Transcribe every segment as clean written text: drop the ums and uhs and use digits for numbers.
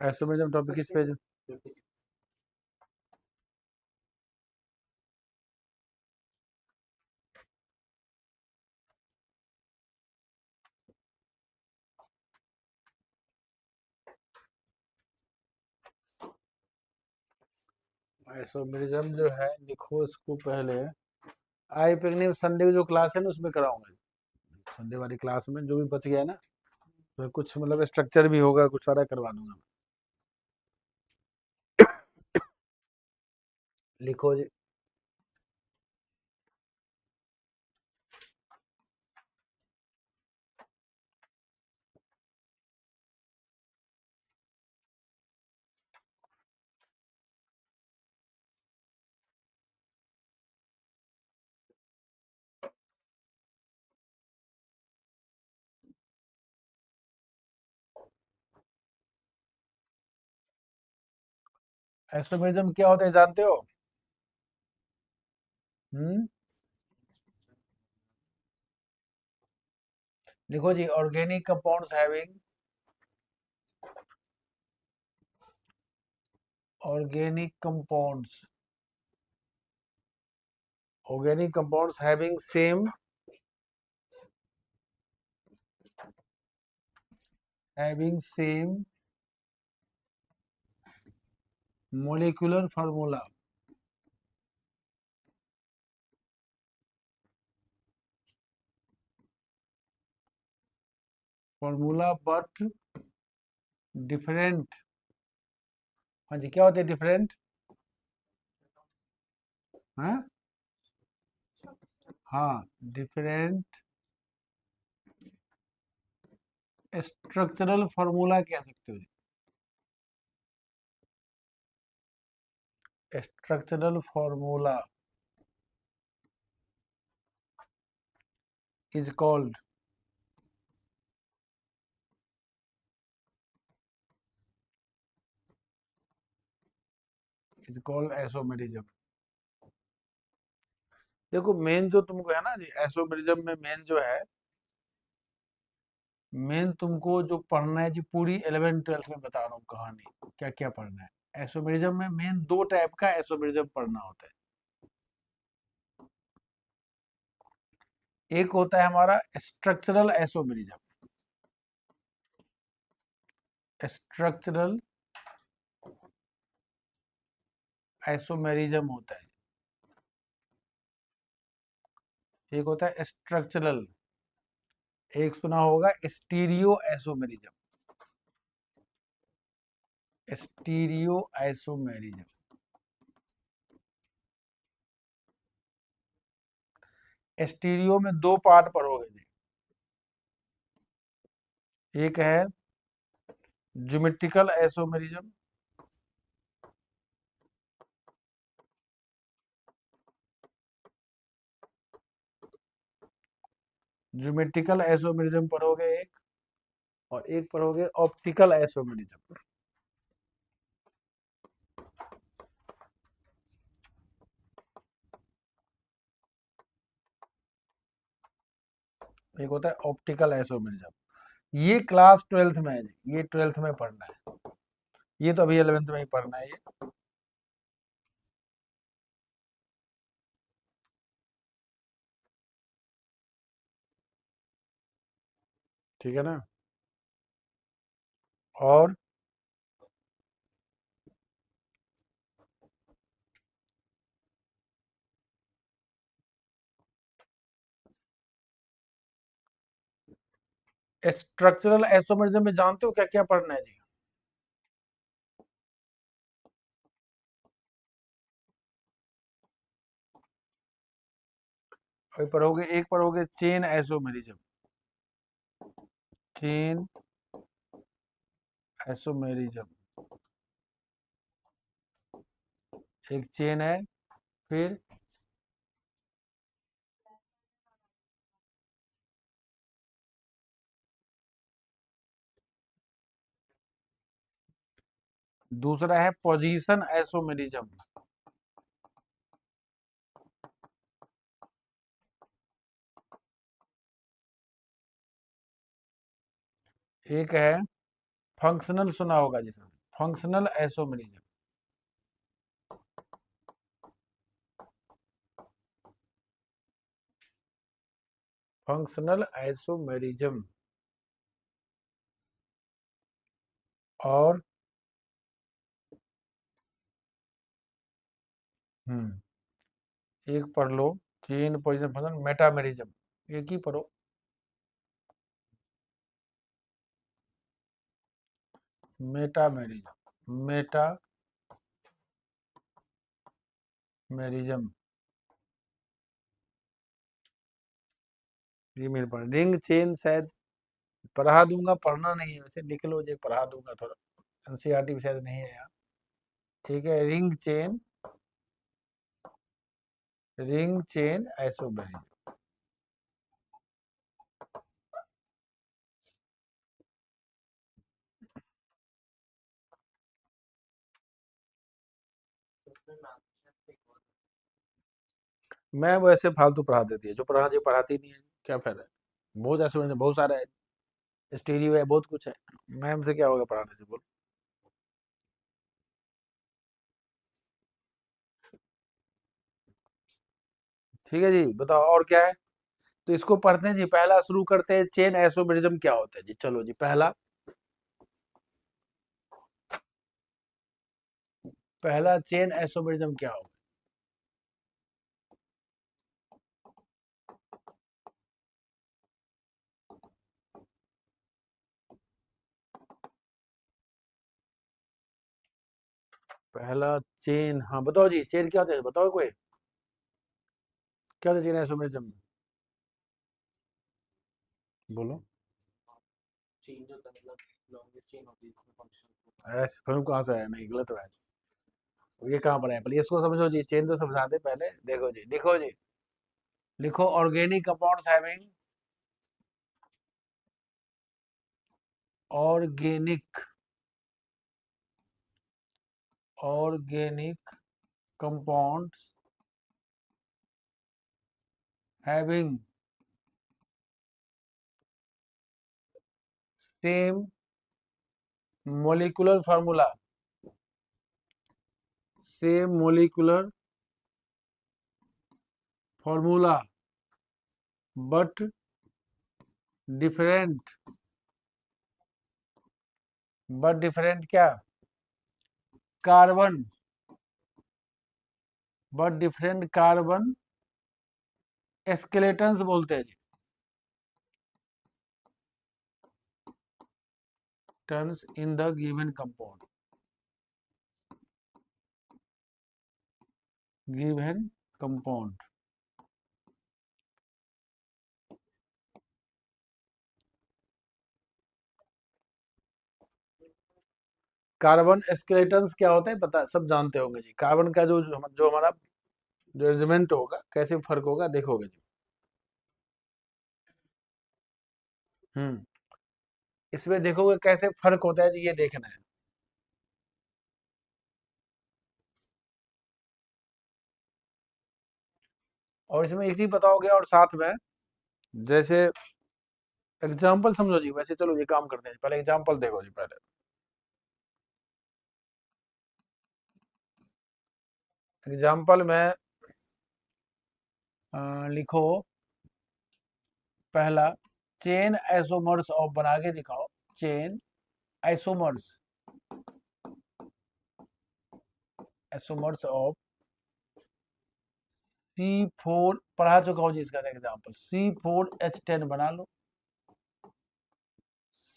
Isomerism topic किस page? Isomerism जो है लिखो इसको पहले। आई पिकनिक संडे की जो क्लास है ना उसमें कराऊंगा। संडे वाली क्लास में जो भी बच गया है ना, तो कुछ मतलब स्ट्रक्चर भी होगा, कुछ सारा करवा दूंगा मैं। लिखो जी। आइसोमेरिज्म क्या होता है जानते हो? हम्म। लिखो जी, organic compounds having organic compounds organic compounds having same molecular formula but different। हाँ जी, क्या होते हैं डिफरेंट? हाँ हाँ, डिफरेंट स्ट्रक्चरल फार्मूला कह सकते हो। Structural formula is called isomerism. देखो मेन जो तुमको है ना जी, आइसोमेरिज्म में मेन जो है, मेन तुमको जो पढ़ना है जी, पूरी 11th-12th में बता रहा हूँ कहानी क्या क्या पढ़ना है। आइसोमेरिज्म में मेन दो टाइप का आइसोमेरिज्म पढ़ना होता है। एक होता है हमारा स्ट्रक्चरल आइसोमेरिज्म। स्ट्रक्चरल आइसोमेरिज्म होता है। एक होता है स्ट्रक्चरल, एक सुना होगा stereo isomerism. Stereo isomerism. Stereo में दो पार्ट पढ़ोगे जी। एक है ज्योमेट्रिकल आइसोमेरिज्म, ज्योमेट्रिकल आइसोमेरिज्म पढ़ोगे एक, और एक पढ़ोगे ऑप्टिकल आइसोमेरिज्म। एक होता है ऑप्टिकल आइसोमेरिज्म। ये क्लास 12th में है जी, ये 12th में पढ़ना है। ये तो अभी 11th में ही पढ़ना है ये। ठीक है ना? और स्ट्रक्चरल आइसोमेरिज्म में जानते हो क्या क्या पढ़ना है जी? अभी पढ़ोगे, एक पढ़ोगे चेन आइसोमेरिज्म। चेन आइसोमेरिज्म एक चेन है। फिर दूसरा है पोजीशन आइसोमेरिज्म। एक है फंक्शनल, सुना होगा जिसमें फंक्शनल आइसोमेरिज्म। Functional isomerism. और एक पढ़ लो, चेन पोजीशन फंक्शन मेटामेरिज्म, एक ही पढ़ो। मेटामेरिज्म, मेटामेरिज्म, ये मेरे पढ़। रिंग चेन शायद पढ़ा दूंगा, पढ़ना नहीं है वैसे, लिख लो, जो पढ़ा दूंगा थोड़ा। एनसीईआरटी भी शायद नहीं है यहाँ। ठीक है, रिंग चेन आइसोमेरिज्म। मैं वैसे फालतू पढ़ा देती है, जो पढ़ा जो पढ़ाती नहीं है, क्या फायदा है। बहुत ऐसे बहुत सारा है, स्टीरियो है, बहुत कुछ है। मैम से क्या होगा पढ़ाने से, बोल। ठीक है जी, बताओ और क्या है। तो इसको पढ़ते हैं जी, पहला शुरू करते हैं, चेन आइसोमेरिज्म क्या होता है जी। चलो जी, पहला चेन आइसोमेरिज्म क्या होगा। पहला चेन, हाँ बताओ जी, चेन क्या होता है बताओ कोई। क्या होता है चेन आइसोमेरिज्म, बोलो। ऐसे फिल्म कहाँ से आया, नहीं गलत है। ये कहाँ पर है, पहले इसको समझो जी, चेन तो समझा दे पहले। देखो जी, लिखो जी, लिखो organic compounds having, organic organic compounds having same molecular formula, same molecular formula but different, क्या, carbon, but different carbon skeletons बोलते हैं जी, turns in the given compound, given compound. Carbon skeletons क्या होता है पता, सब जानते होंगे जी। कार्बन का जो हमारा जो अरेंजमेंट होगा, कैसे फर्क होगा देखोगे जी। हम्म इसमें देखोगे कैसे फर्क होता है जी, ये देखना है। और इसमें इसी बताओगे, और साथ में जैसे एग्जाम्पल समझो जी। वैसे चलो ये काम करते हैं, पहले एग्जाम्पल देखो जी। पहले एग्जाम्पल में लिखो, पहला चेन आइसोमर्स ऑफ, बना के दिखाओ, चेन आइसोमर्स, ऑफ C4, पढ़ा चुका हूँ जी इसका एग्जाम्पल, C4H10 बना लो,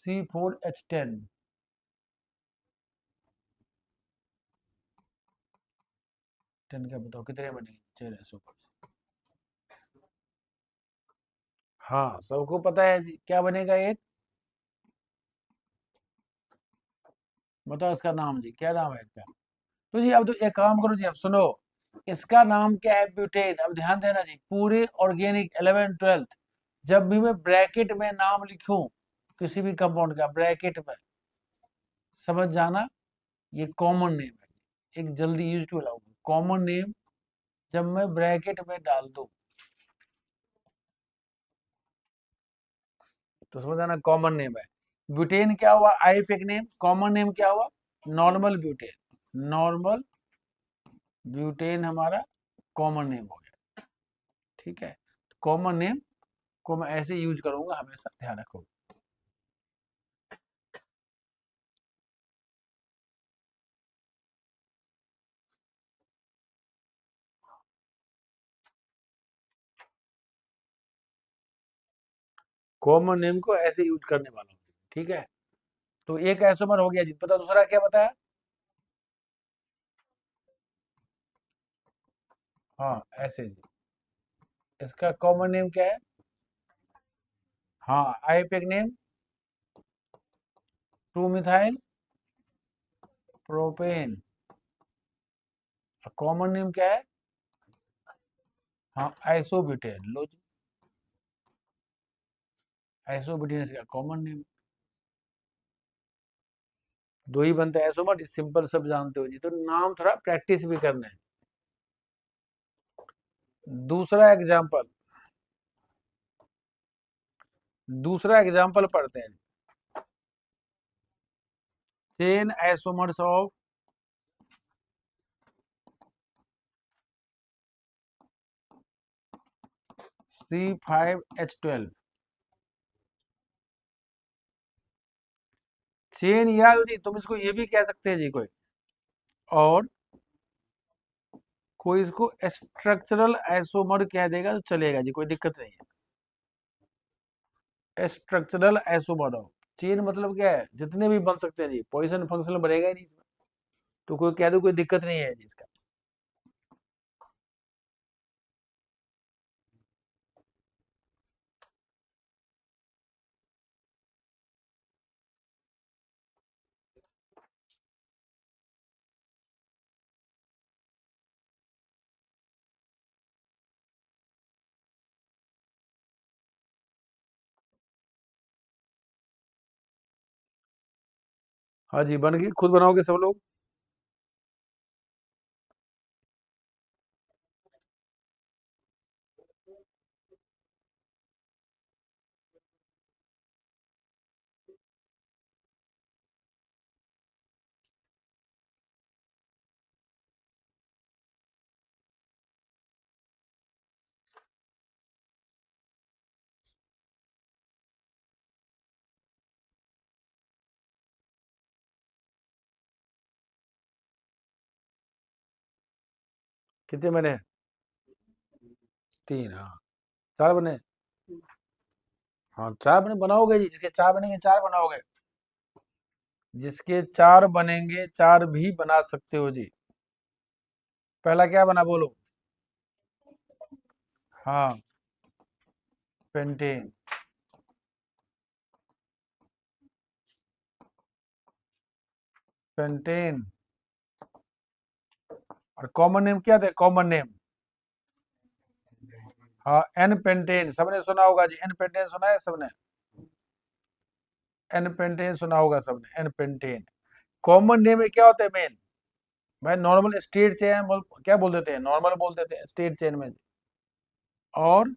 C4H10। 10 क्या बताओ कितने बनेंगे चेन आइसोमर्स। हाँ सबको पता है जी, क्या बनेगा एक, बताओ इसका नाम जी, क्या नाम है इसका। तो जी अब तो एक काम करो जी, अब सुनो, इसका नाम क्या है, ब्यूटेन। अब ध्यान देना जी, पूरे ऑर्गेनिक 11 12 जब भी मैं ब्रैकेट में नाम लिखूं किसी भी कंपाउंड का, ब्रैकेट में समझ जाना, ये कॉमन नेम है, एक जल्दी use to allow. Common name जब मैं ब्रैकेट में डाल दूं तो समझ आना कॉमन नेम है। ब्यूटेन क्या हुआ, आईयूपीएक नेम, कॉमन नेम क्या हुआ, नॉर्मल ब्यूटेन। नॉर्मल ब्यूटेन हमारा कॉमन नेम हो गया, ठीक है। कॉमन नेम को मैं ऐसे यूज करूंगा, हमेशा ध्यान रखो। कॉमन नेम को ऐसे यूज करने वाला हूँ, ठीक है। तो एक आइसोमर हो गया जी, पता दूसरा क्या बताया? हाँ ऐसे जी, इसका कॉमन नेम क्या है? हाँ IUPAC name two methyl propane. Common name क्या है? हाँ आइसोब्यूटेन। लो जी, आइसोब्यूटेन इसका कॉमन नेम। दो ही बनते हैं आइसोमर, सिंपल सब जानते हो जी, तो नाम थोड़ा प्रैक्टिस भी करना है। दूसरा एग्जाम्पल, दूसरा एग्जाम्पल पढ़ते हैं। Chain isomers of C5H12। Chain याद हो जी, तुम इसको ये भी कह सकते हैं जी कोई, और कोई इसको स्ट्रक्चरल आइसोमर कह देगा तो चलेगा जी, कोई दिक्कत नहीं है। स्ट्रक्चरल आइसोमर ऑफ, चेन मतलब क्या है, जितने भी बन सकते हैं जी, पोजीशन फंक्शन बनेगा ही नहीं इसमें, तो कोई कह दो कोई दिक्कत नहीं है जी इसका। हाँ जी बन गई, खुद बनाओगे सब लोग। कितने बने? तीन, हाँ। चार बने? हाँ चार बने, बनाओगे जी, जिसके चार बनेंगे चार बनाओगे, जिसके चार बनेंगे चार भी बना सकते हो जी। पहला क्या बना बोलो? हाँ पेंटेन। पेंटेन, और कॉमन नेम क्या थे, कॉमन नेम? हाँ एन पेंटेन, सबने सुना होगा जी, एन पेंटेन सुना है सबने? एन पेंटेन सुना होगा सबने, एन पेंटेन। कॉमन नेम में क्या होता है मेन? भाई नॉर्मल स्ट्रेट चेन क्या बोल देते हैं, नॉर्मल बोल देते हैं स्ट्रेट चेन में, और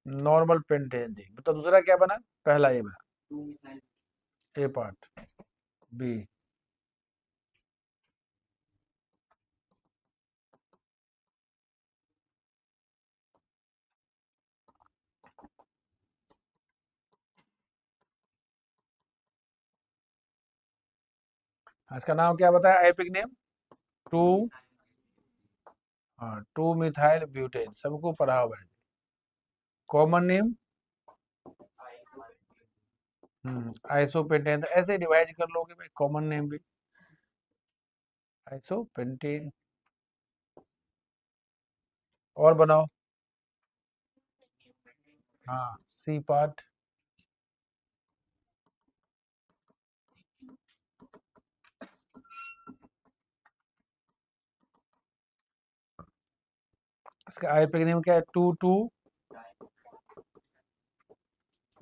नॉर्मल पेंटेन जी। तो दूसरा क्या बना, पहला ये बना, ए पार्ट, बी। इसका नाम क्या बताया, एपिक नेम? टू, हाँ टू मिथाइल ब्यूटेन, सबको पढ़ा हुआ है। कॉमन नेम आइसोपेंटेन, तो ऐसे डिवाइड कर लोगे भाई, कॉमन नेम भी आइसोपेंटेन। और बनाओ, हाँ सी पार्ट। इसका आईयूपीएक नेम क्या है, टू टू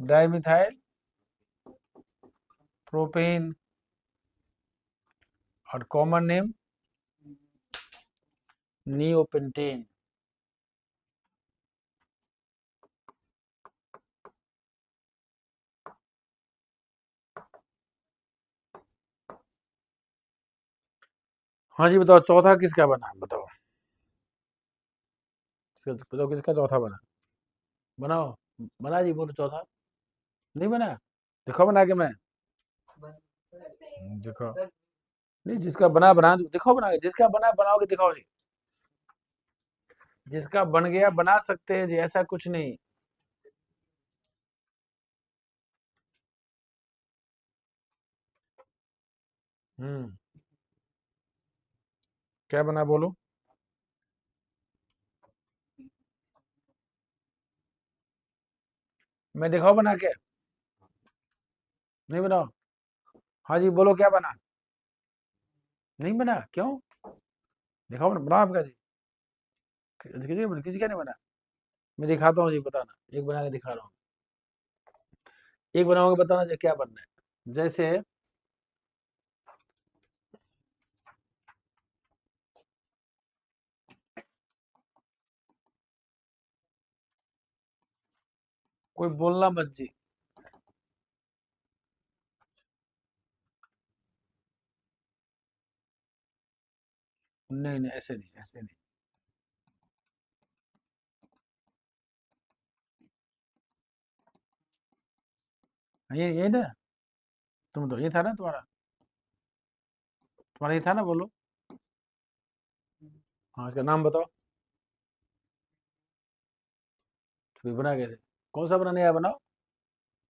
डाइमिथाइल प्रोपेन। और कॉमन नेम नियोपेंटेन। हाँ जी बताओ चौथा किसका बना, बताओ बताओ किसका चौथा बना, बनाओ, बना जी, बोलो चौथा। नहीं बना, देखो बना के मैं, देखो, नहीं जिसका बना बना दो, दिखाओ बना के, जिसका बना बनाओगे दिखाओ जी, जिसका बन गया बना सकते हैं जी, ऐसा कुछ नहीं। हम्म, क्या बना बोलो, मैं दिखाओ बना के, नहीं बनाओ, हाँ जी बोलो क्या बना, नहीं बना क्यों, दिखाओ ना, बनाओ आपका जी, किसी का नहीं बना, मैं दिखाता हूँ जी, बताना, एक बना के दिखा रहा हूँ, एक बनाओगे बताना जी क्या बनना है, जैसे कोई बोलना मत जी, नहीं नहीं ऐसे नहीं, ऐसे नहीं, हाँ, ये ना, तुम तो ये था ना तुम्हारा, तुम्हारा ये था ना, बोलो, हाँ इसका नाम बताओ, तो फिर बना कैसे, कौन सा बना, नया बनाओ,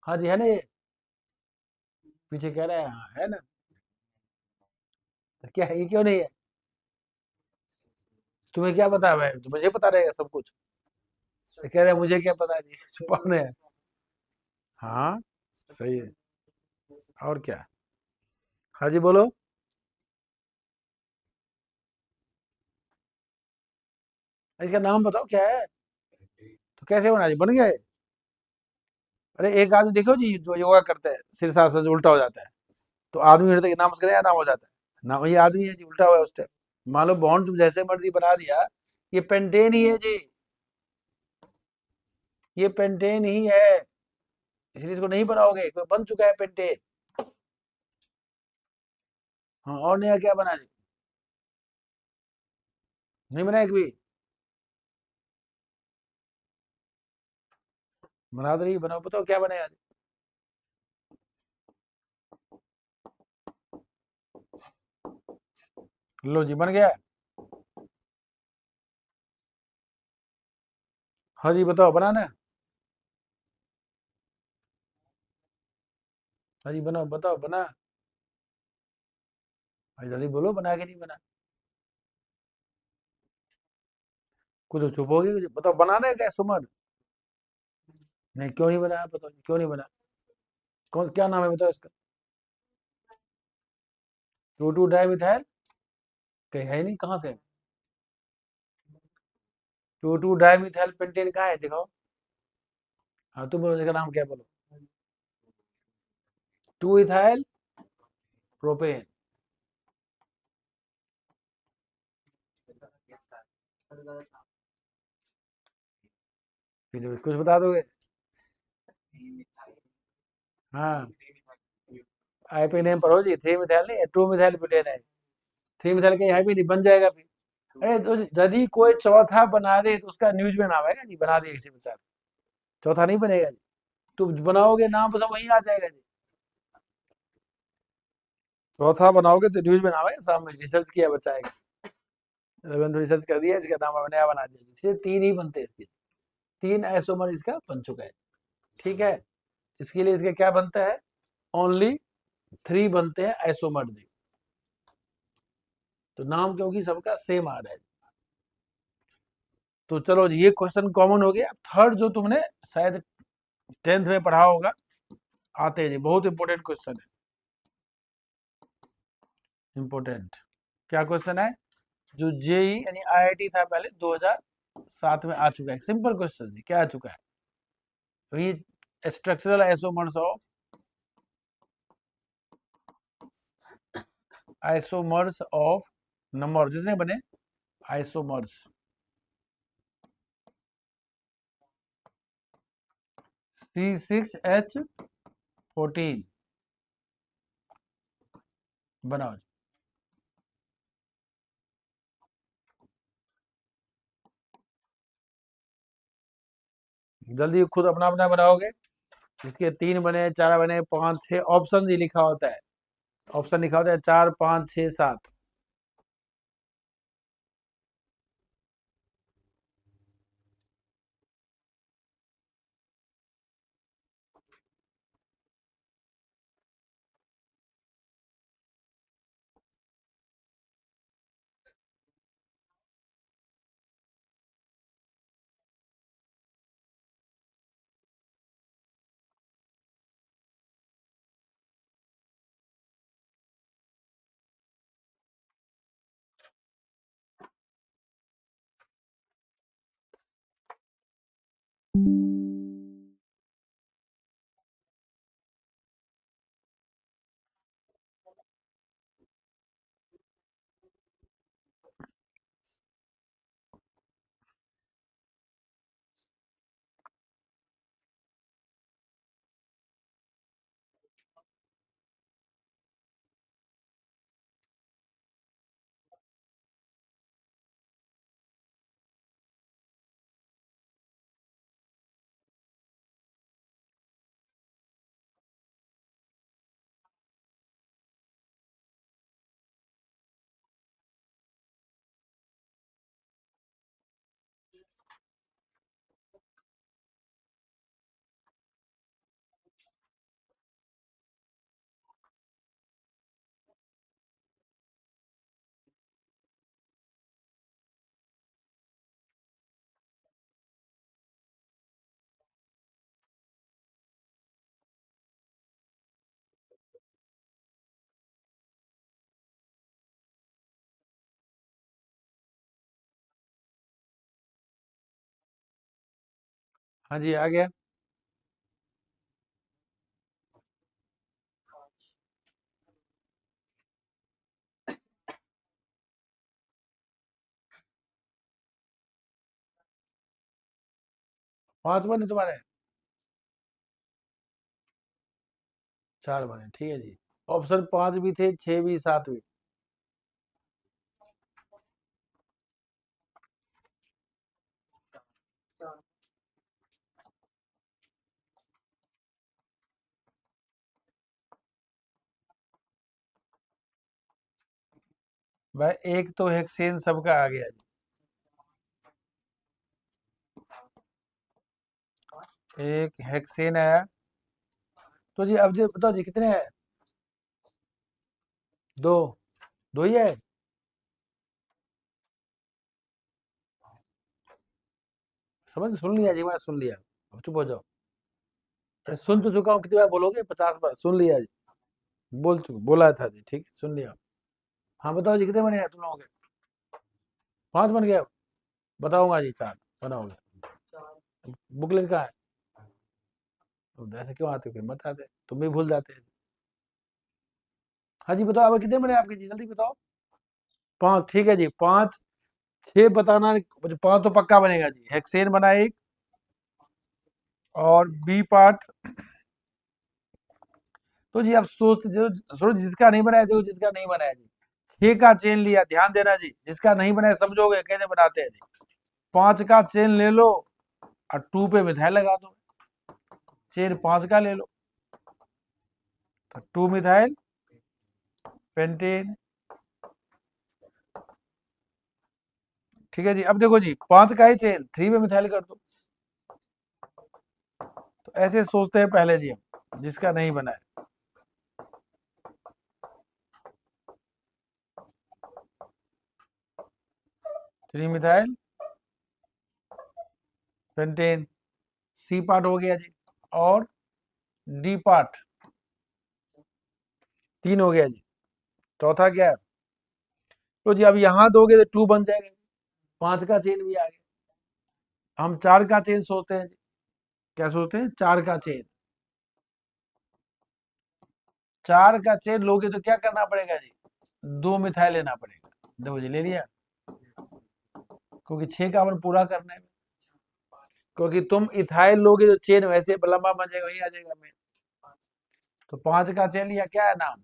हाँ जी है ना ये, पीछे कह रहा है, हाँ है ना, तो क्या है ये, क्यों नहीं है, तुम्हें क्या पता है भाई, तो मुझे पता रहेगा सब कुछ, तो कह रहे हैं मुझे क्या पता नहीं, छुपाने है, हाँ सही है, और क्या, हाँ जी बोलो, इसका नाम बताओ क्या है, तो कैसे बना जी, बन गया ये? अरे एक आदमी देखो जी जो योगा करता है शीर्षासन जो उल्टा हो जाता है, तो आदमी हृदय नाम उसका नया नाम हो जाता है ना, वही आदमी है जी उल्टा हुआ है उस टाइम, मान लो बॉन्ड तुम जैसे मर्जी बना दिया, ये पेंटेन ही है जी, ये पेंटेन ही है, इसलिए इसको नहीं बनाओगे, कोई बन चुका है पेंटेन, हाँ और नया क्या बना जी, नहीं बना एक भी, बना दो, नहीं बनाओ, बताओ क्या बनेगा जी? लो जी बन गया, हाँ जी बताओ बनाना है? हाँ जी बनाओ, बताओ बना, हाँ जल्दी बोलो बना के नहीं बना, कुछ तो चुप हो गई, बताओ बनाना है क्या सुमन, नहीं क्यों नहीं बनाया, बताओ क्यों नहीं बना, कौन क्या नाम है बताओ इसका, टू टू डाइमिथाइल, कहीं है ही नहीं, कहाँ से है? टू टू डाइमिथाइल पेंटेन कहाँ है दिखाओ, हाँ तुम बोलो इसका नाम क्या बोलो, टू इथाइल प्रोपेन, फिर कुछ बता दोगे, हाँ आईपी नेम पर हो जी, थ्री मिथाइल नहीं है, टू मिथाइल पेंटेन है, थ्री मिथाइल कहीं है भी नहीं, बन जाएगा फिर, अरे तो यदि कोई चौथा बना दे तो उसका न्यूज में नाम आएगा जी, बना दिया किसी बेचारे, चौथा नहीं बनेगा जी, तुम बनाओगे नाम तो वही आ जाएगा जी, चौथा बनाओगे तो न्यूज में नाम आएगा, सामने रिसर्च किया बच्चा है, रविंद्र रिसर्च कर दिया, इसका नाम नया बना दिया, सिर्फ तीन ही बनते हैं इसके, तीन आइसोमर इसका बन चुका है, ठीक है, इसके लिए इसका क्या बनता है, ओनली थ्री बनते हैं आइसोमर जी, तो नाम क्योंकि सबका सेम आ रहा है, तो चलो जी ये क्वेश्चन कॉमन हो गया, थर्ड जो तुमने शायद टेंथ में पढ़ा होगा, आते हैं जी, बहुत इंपॉर्टेंट क्वेश्चन है, इंपॉर्टेंट, क्या क्वेश्चन है, जो जेई यानी आईआईटी था पहले 2007 में आ चुका है, सिंपल क्वेश्चन जी, क्या आ चुका है, वही structural isomers of isomers of number जितने बने आइसोमर्स C6H14 बनाओ। जल्दी खुद अपना अपना बनाओगे। इसके 3 बने, 4 बने, 5, 6 ऑप्शन ही लिखा होता है। ऑप्शन लिखा होता है 4, 5, 6, 7। हाँ जी, आ गया। 5 बने तुम्हारे? 4 बने, ठीक है जी। ऑप्शन 5 भी थे, 6 भी, 7 भी। भाई एक तो हेक्सेन सबका आ गया जी। एक हेक्सेन आया। तो जी अब जी बताओ जी कितने हैं? 2। 2 ही है। समझ सुन लिया जी, मैं सुन लिया। अब चुप हो जाओ। अरे सुन तो चुका हूँ, कितनी बार बोलोगे? 50 बार सुन लिया जी। बोला था जी, ठीक है, सुन लिया। हाँ बताओ जी कितने बने हैं तुम लोगों के? 5 बन गए। बताऊंगा जी 4 बनाओगे। बुकलेट कहाँ है? तुम ऐसे क्यों आते हो, फिर मत आते, तुम भी भूल जाते हैं। हाँ जी बताओ, अब कितने बने आपके जी, जल्दी बताओ। 5, ठीक है जी। 5, 6 बताना। 5 तो पक्का बनेगा जी। हेक्सेन बना एक, और बी पार्ट। तो जी आप सोचते जो सोचो जिसका नहीं बनाया, देखो जिसका नहीं बनाया जी। 6 का चेन लिया, ध्यान देना जी, जिसका नहीं बनाया समझोगे कैसे बनाते हैं जी। 5 का चेन ले लो और 2 पे मिथाइल लगा दो। चेन 5 का ले लो तो 2 मिथाइल पेंटेन। ठीक है जी। अब देखो जी 5 का ही चेन 3 पे मिथाइल कर दो। तो ऐसे सोचते हैं पहले जी हम, जिसका नहीं बना है। 3 मिथाइल पेंटेन, सी पार्ट हो गया जी। और डी पार्ट 3 हो गया जी। चौथा क्या है? तो जी अब यहां दोगे तो 2 बन जाएगा। 5 का चेन भी आ गया। हम 4 का चेन सोचते हैं जी। क्या सोचते हैं? 4 का चेन। 4 का चेन लोगे तो क्या करना पड़ेगा जी? 2 मिथाइल लेना पड़ेगा। देखो जी ले लिया, क्योंकि 6 कार्बन पूरा करने में, क्योंकि तुम इथाइल लोगे तो चेन वैसे लंबा बन जाएगा, वही आ जाएगा में। तो 5 का चेन लिया, क्या है नाम?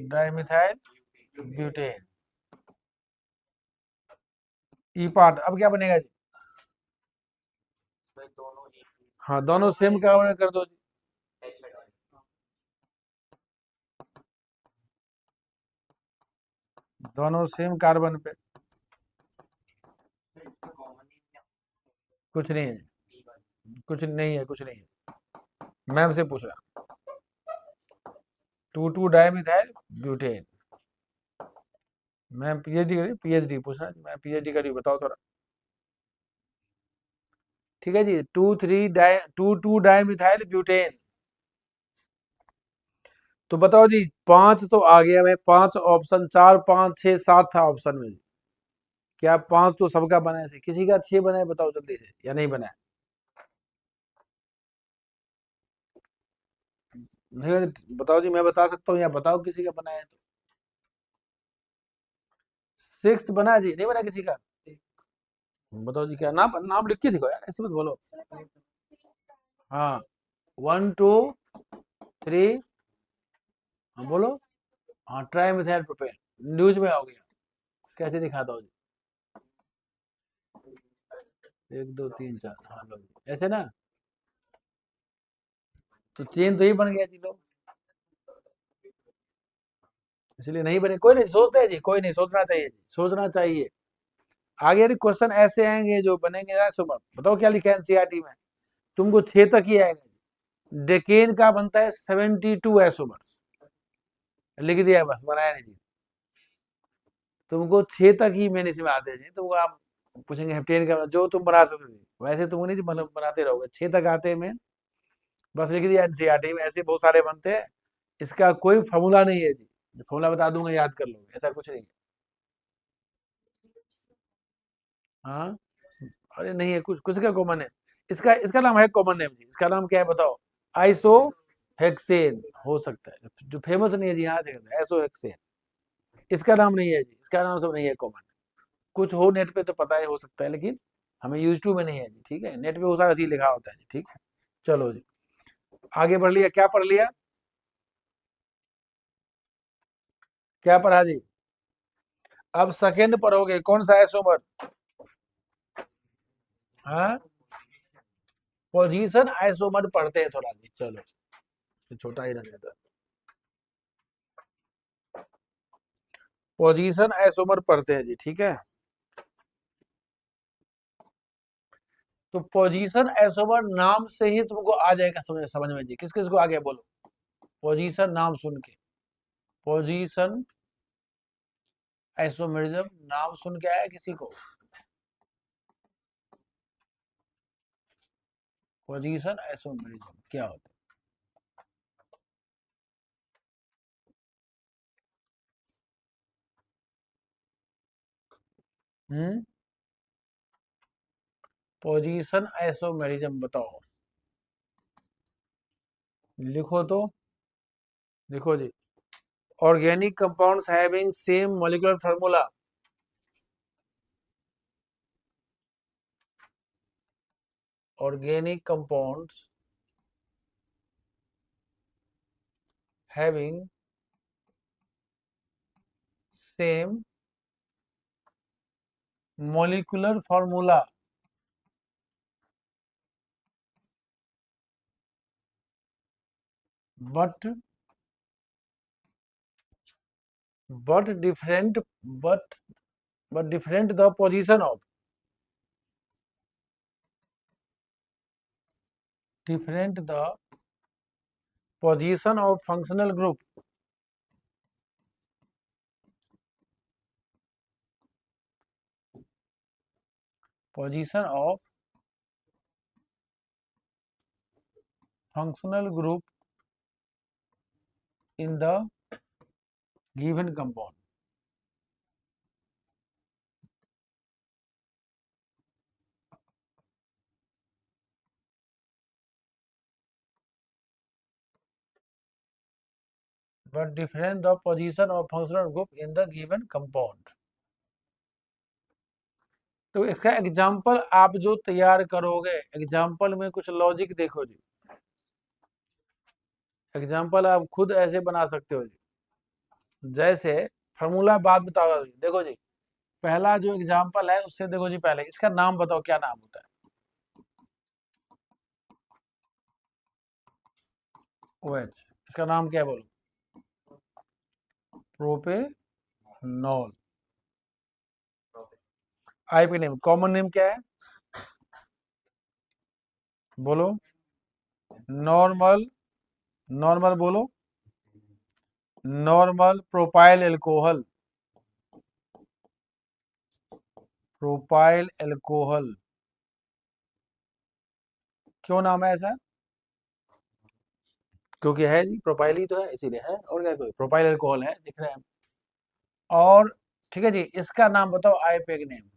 Dimethyl butane. ई पार्ट अब क्या बनेगा जी? हाँ दोनों सेम कार्बन कर दो जी। दोनों सेम कार्बन पे, कुछ नहीं है, कुछ नहीं है, कुछ नहीं है। मैम से पूछ रहा, 2 डाइमिथाइल ब्यूटेन। मैम पीएचडी करी, पीएचडी पूछना, मैं पीएचडी करी, बताओ थोड़ा। ठीक है जी, 2 डाइमिथाइल ब्यूटेन। तो बताओ जी, 5 तो आ गया मैं, 5 ऑप्शन, 4 5 6 7 था ऑप्शन में। क्या 5 तो सबका बना है, किसी का 6 बना है? बताओ जल्दी से, या नहीं बना है? नहीं बताओ जी, मैं बता सकता हूँ, या बताओ किसी का बना है तो। 6th बना है जी, नहीं बना किसी का? बताओ जी, क्या नाम, नाम लिख के दिखो यार, ऐसे मत बोलो। हाँ 1 2 3, हाँ बोलो। हाँ ट्राई मिथाइल प्रोपेन, न्यूज में हो गया। कैसे दिखाता हूँ जी? 1 2 3 4, हाँ लो जी, ऐसे ना। तो चेन तो ही बन गया जी, लो। इसलिए नहीं बने, कोई नहीं सोचते हैं जी, कोई नहीं, सोचना चाहिए जी, सोचना चाहिए। आगे यदि क्वेश्चन ऐसे आएंगे जो बनेंगे ना सुबह, बताओ क्या लिखा है एनसीईआरटी में? तुमको 6 तक ही आएगा। डेकेन का बनता है 72 एसोमर्स, लिख दिया है बस, बनाया नहीं जी। तुमको 6 तक ही मैंने इसमें आते हैं, तुमको आप पूछेंगे हेप्टेन का जो तुम बना सकते हो, वैसे तुम नहीं बनाते रहोगे, 6 तक आते हैं मैं, बस लिख दिया एनसीईआरटी में, ऐसे बहुत सारे बनते हैं। इसका कोई फॉर्मूला नहीं है जी, फॉर्मूला बता दूंगा याद कर लोगे, ऐसा कुछ नहीं है। हाँ अरे नहीं है, कुछ कुछ का कॉमन है। इसका इसका नाम है कॉमन नेम जी, इसका नाम क्या है बताओ? आइसो हेक्सेन हो सकता है, जो फेमस नहीं है जी, यहाँ से आइसो हेक्सेन। इसका नाम नहीं है जी, इसका नाम सब नहीं है कॉमन। कुछ हो नेट पे तो पता है, हो सकता है, लेकिन हमें यूज टू में नहीं है जी, ठीक है, नेट पे वो सारा चीज लिखा होता है जी, ठीक है। चलो जी, आगे बढ़ लिया, क्या पढ़ लिया? क्या पढ़ा जी? अब सेकंड पढ़ोगे, कौन सा आइसोमर? हाँ पोजीशन आइसोमर पढ़ते हैं थोड़ा जी, चलो छोटा ही रहने दो। पोजीशन आइसोमर पढ़ते हैं जी, ठीक है। तो पोजीशन आइसोमर नाम से ही तुमको आ जाएगा समझ समझ में जी, किस किस को आ गया बोलो? पोजीशन नाम सुन के, पोजीशन आइसोमेरिज्म नाम सुन के आया किसी को? पोजीशन आइसोमेरिज्म क्या होता है? पोजीशन आइसोमेरिज्म बताओ, लिखो तो। देखो जी, organic compounds having same molecular formula, organic compounds having same molecular formula but but different but but different the position of, different the position of functional group, position of functional group in the given compound. but different the position of functional group in the given compound। तो इसका example आप जो तैयार करोगे, example में कुछ logic देखो जी। Example आप खुद ऐसे बना सकते हो जी। जैसे फार्मूला बाद बताओ जी। देखो जी, पहला जो एग्जाम्पल है उससे देखो जी, पहले इसका नाम बताओ, क्या नाम होता है? OH, इसका नाम क्या है बोलो? Propanol. IP name, common name क्या है बोलो? नॉर्मल, नॉर्मल बोलो, normal propyl alcohol, propyl alcohol. क्यों नाम है ऐसा? क्योंकि है जी, प्रोपाइल ही तो है इसीलिए है, और क्या, कोई प्रोपाइल अल्कोहल है, दिख रहा है। और ठीक है जी, इसका नाम बताओ, आईपेक नेम।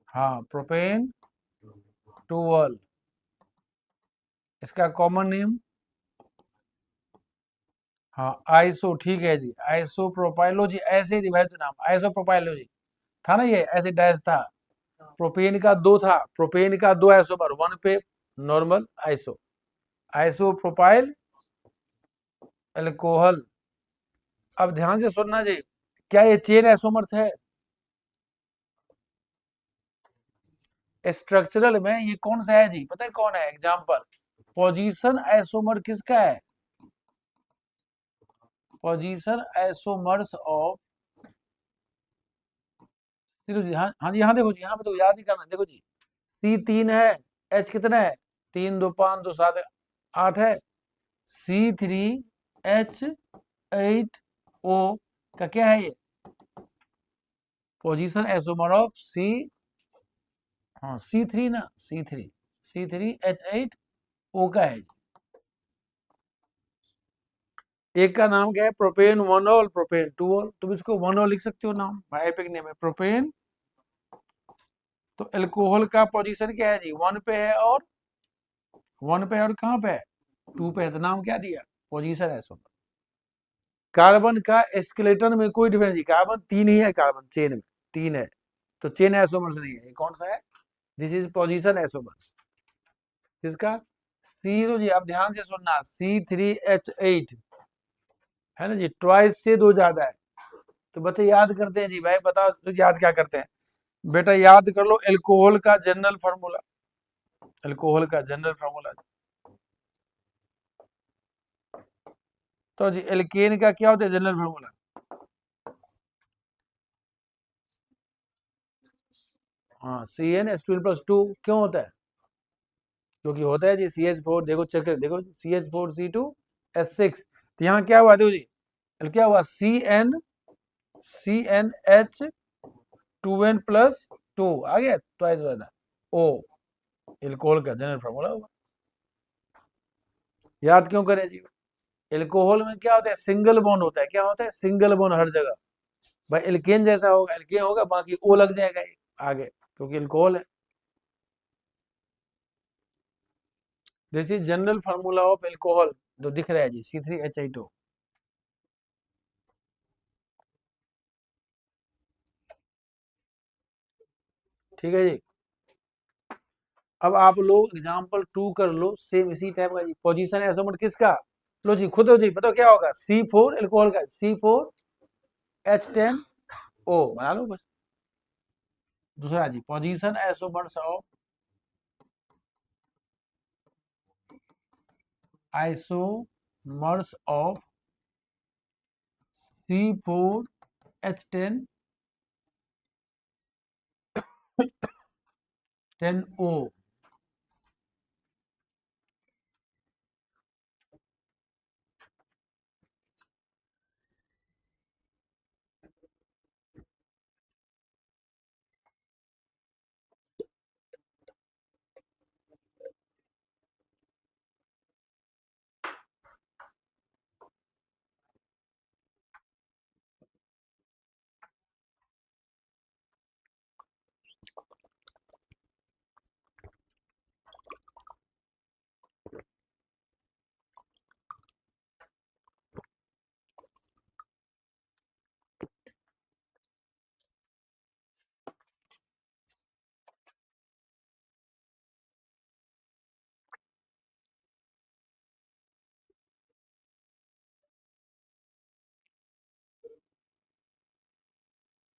हाँ, प्रोपेन टूअल। इसका कॉमन नेम, हाँ आइसो, ठीक है जी, आइसो प्रोपाइलोजी, ऐसे ही रिवाइज नाम आइसो प्रोपाइलोजी था ना, ये ऐसे डैश था। प्रोपेन का दो था, प्रोपेन का दो आइसोमर, वन पे normal iso, iso propyl alcohol. अब ध्यान से सुनना जी, क्या ये चेन आइसोमर्स है? स्ट्रक्चरल में ये कौन सा है जी, पता है कौन है? एग्जांपल, पोजीशन आइसोमर किसका है? पोजीशन आइसोमर्स ऑफ, देखो जी, हाँ हाँ जी, हाँ देखो जी, यहाँ पे तो याद नहीं करना, देखो जी, C3 है, H कितना है? 3 2 5 2 7 8 है। C3H8O का क्या है ये? पोजीशन आइसोमर ऑफ सी, हाँ C3 ना, C3H8O का है। एक का नाम क्या है? प्रोपेन वनॉल, प्रोपेन टूऑल, तुम इसको वनॉल लिख सकते हो नाम, आईपेक नेम है प्रोपेन। तो एल्कोहल का पोजीशन क्या है जी? वन पे है, और वन पे है, और कहाँ पे है? टू पे है, तो नाम क्या दिया? पोजीशन है। कार्बन का स्केलेटन में कोई डिफरेंस नहीं, कार्बन तीन ही है, कार्बन चेन में तीन है, तो चेन आइसोमर्स नहीं है। ये कौन सा है? This is position isomers. जिसका सी, तो जी आप ध्यान से सुनना, C3H8 है ना जी, ट्वाइस से दो ज्यादा है। तो बच्चे याद करते हैं जी, भाई बताओ तो याद क्या करते हैं? बेटा याद कर लो एल्कोहल का जनरल फार्मूला, एल्कोहल का जनरल फार्मूला। तो जी एल्केन का क्या होता है जनरल फार्मूला? हाँ, CnH12+2। क्यों होता है? क्योंकि होता है जी CH4, देखो चेक कर, देखो CH4C2H6, तो यहाँ क्या हुआ देखो जी, क्या हुआ? CnH2n+2 आ गया, ट्वाइस हुआ था O, एल्कोहल का जनरल फार्मूला हुआ। याद क्यों करें जी? एल्कोहल में क्या होता है? सिंगल बॉन्ड होता है। क्या होता है? सिंगल बॉन्ड हर जगह। भाई एल्केन जैसा होगा, एल्केन होगा, बाकी O लग जाएगा आगे, क्योंकि एल्कोहल है। This is general formula of alcohol, जो दिख रहा है जी, C3H8O। ठीक है जी। अब आप लोग एग्जाम्पल 2 कर लो, सेम इसी टाइप का जी। पोजीशन आइसोमर किसका? लो जी, खुद हो जी, बताओ क्या होगा? C4 एल्कोहल का, C4H10O बना लो बस। दूसरा जी, position isomers of, isomers of C4H10 10O।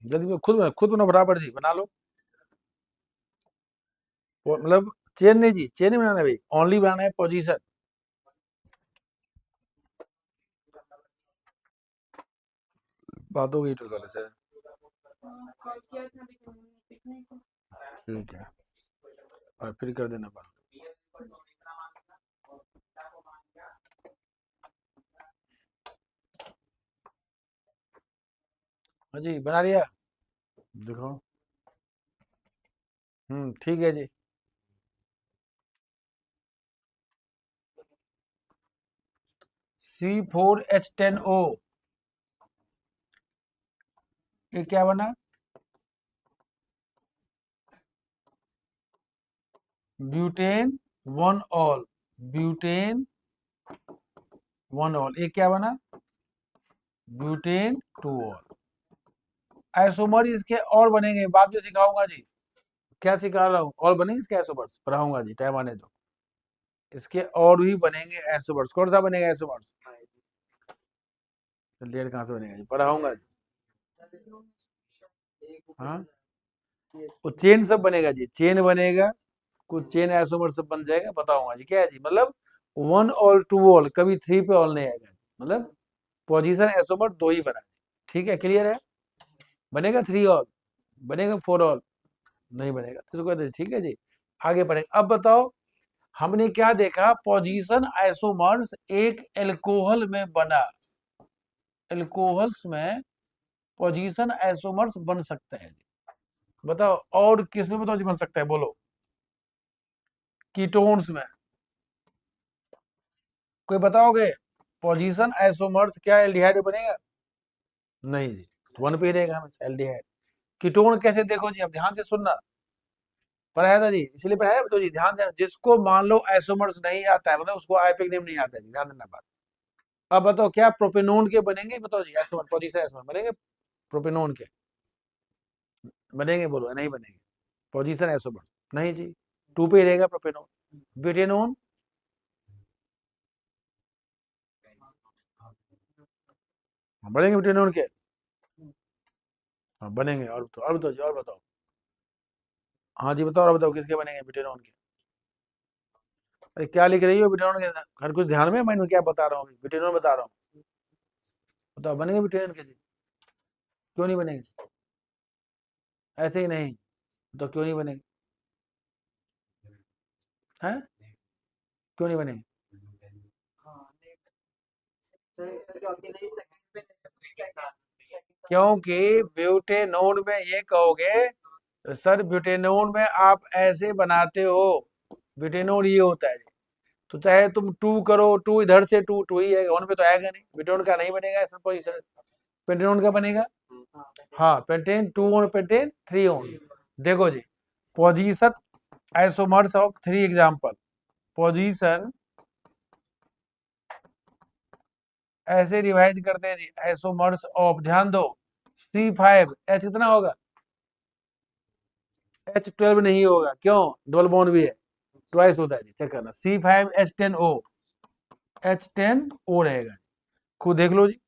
जल्दी खुद बना फटाफट जी, बना लो। मतलब चेन नहीं जी, चेन नहीं बनाना है भाई, ओनली बनाना है पोजीशन। बात हो गई तो गलत है। ठीक है, और फिर कर देना बंद। हाँ जी, बना लिया। देखो, ठीक है जी। C4H10O, ये क्या बना? Butane one all, butane one all, ये क्या बना? Butane two all. आइसोमर इसके और बनेंगे, बाद में सिखाऊंगा जी। क्या सिखा रहा हूँ? और बनेंगे इसके आइसोमर्स, पढ़ाऊंगा जी, टाइम आने दो। इसके और भी बनेंगे आइसोमर्स। कौन सा बनेगा आइसोमर्स? डेढ़ कहाँ से बनेगा जी, पढ़ाऊंगा जी। हाँ, वो चेन सब बनेगा जी, चेन बनेगा, कुछ चेन आइसोमर सब बन जाएगा, बताऊंगा जी। क्या है जी, मतलब वन ऑल टू ऑल, कभी थ्री पे ऑल नहीं आएगा, मतलब पोजीशन आइसोमर दो ही बना। ठीक है, क्लियर है? बनेगा थ्री ऑल, बनेगा फोर ऑल नहीं बनेगा, तो इसको कहते हैं। ठीक है जी, आगे बढ़ेंगे। अब बताओ, हमने क्या देखा? पोजीशन आइसोमर्स एक एल्कोहल में बना, एल्कोहल्स में पोजीशन आइसोमर्स बन सकते हैं। बताओ और किस में बताओ जी बन सकता है, बोलो। कीटोन्स में। कोई बताओगे? पोजीशन आइसोमर्स क्या एल्डिहाइड में बनेगा? नहीं जी, तो वन पे ही रहेगा हमेशा एल्डिहाइड। कीटोन कैसे? देखो जी, अब ध्यान से सुनना, पढ़ाया था जी, इसलिए पढ़ाया तो जी, ध्यान देना। जिसको मान लो आइसोमर्स नहीं आता है, मतलब उसको आईपिक नेम नहीं आता है जी, ध्यान देना बात। अब बताओ क्या प्रोपेनोन के बनेंगे? बताओ जी, आइसोमर, पोजीशन आइसोमर बनेंगे प्रोपेनोन के? बनेंगे? बोलो नहीं बनेंगे। पोजीशन आइसोमर नहीं जी, टू पे ही रहेगा प्रोपेनोन। ब्यूटेनोन बनेंगे ब्यूटेनोन के? हाँ बनेंगे। और बताओ जी, और बताओ। हाँ जी बताओ, और बताओ किसके बनेंगे ब्यूटेनोन के? अरे क्या लिख रही हो ब्यूटेनोन के? हर कुछ ध्यान में, मैं क्या बता रहा हूँ, ब्यूटेनोन बता रहा हूँ। बताओ बनेंगे ब्यूटेनोन के जी? क्यों नहीं बनेंगे? ऐसे ही नहीं, तो क्यों नहीं बनेंगे? हैं? क्यों नहीं बनेंगे? क्योंकि ब्यूटेनोन में ये कहोगे, सर ब्यूटेनोन में आप ऐसे बनाते हो, ब्यूटेनोन ये होता है। तो चाहे तुम टू करो, टू इधर से टू टू ही आएगा, वन पे तो आएगा नहीं, ब्यूटेनोन का नहीं बनेगा ऐसा पोजीशन। पेंटेनोन का बनेगा। हाँ, pentan two one, pentan three one. देखो जी, position isomers of three example, position ऐसे रिवाइज करते हैं जी, आइसोमर्स ऑफ, ध्यान दो, C5 H कितना होगा? H12 नहीं होगा, क्यों? डबल बॉन्ड भी है, ट्वाइस होता है जी, चेक करना। C5H10O, H10O रहेगा। खुद देख लो जी,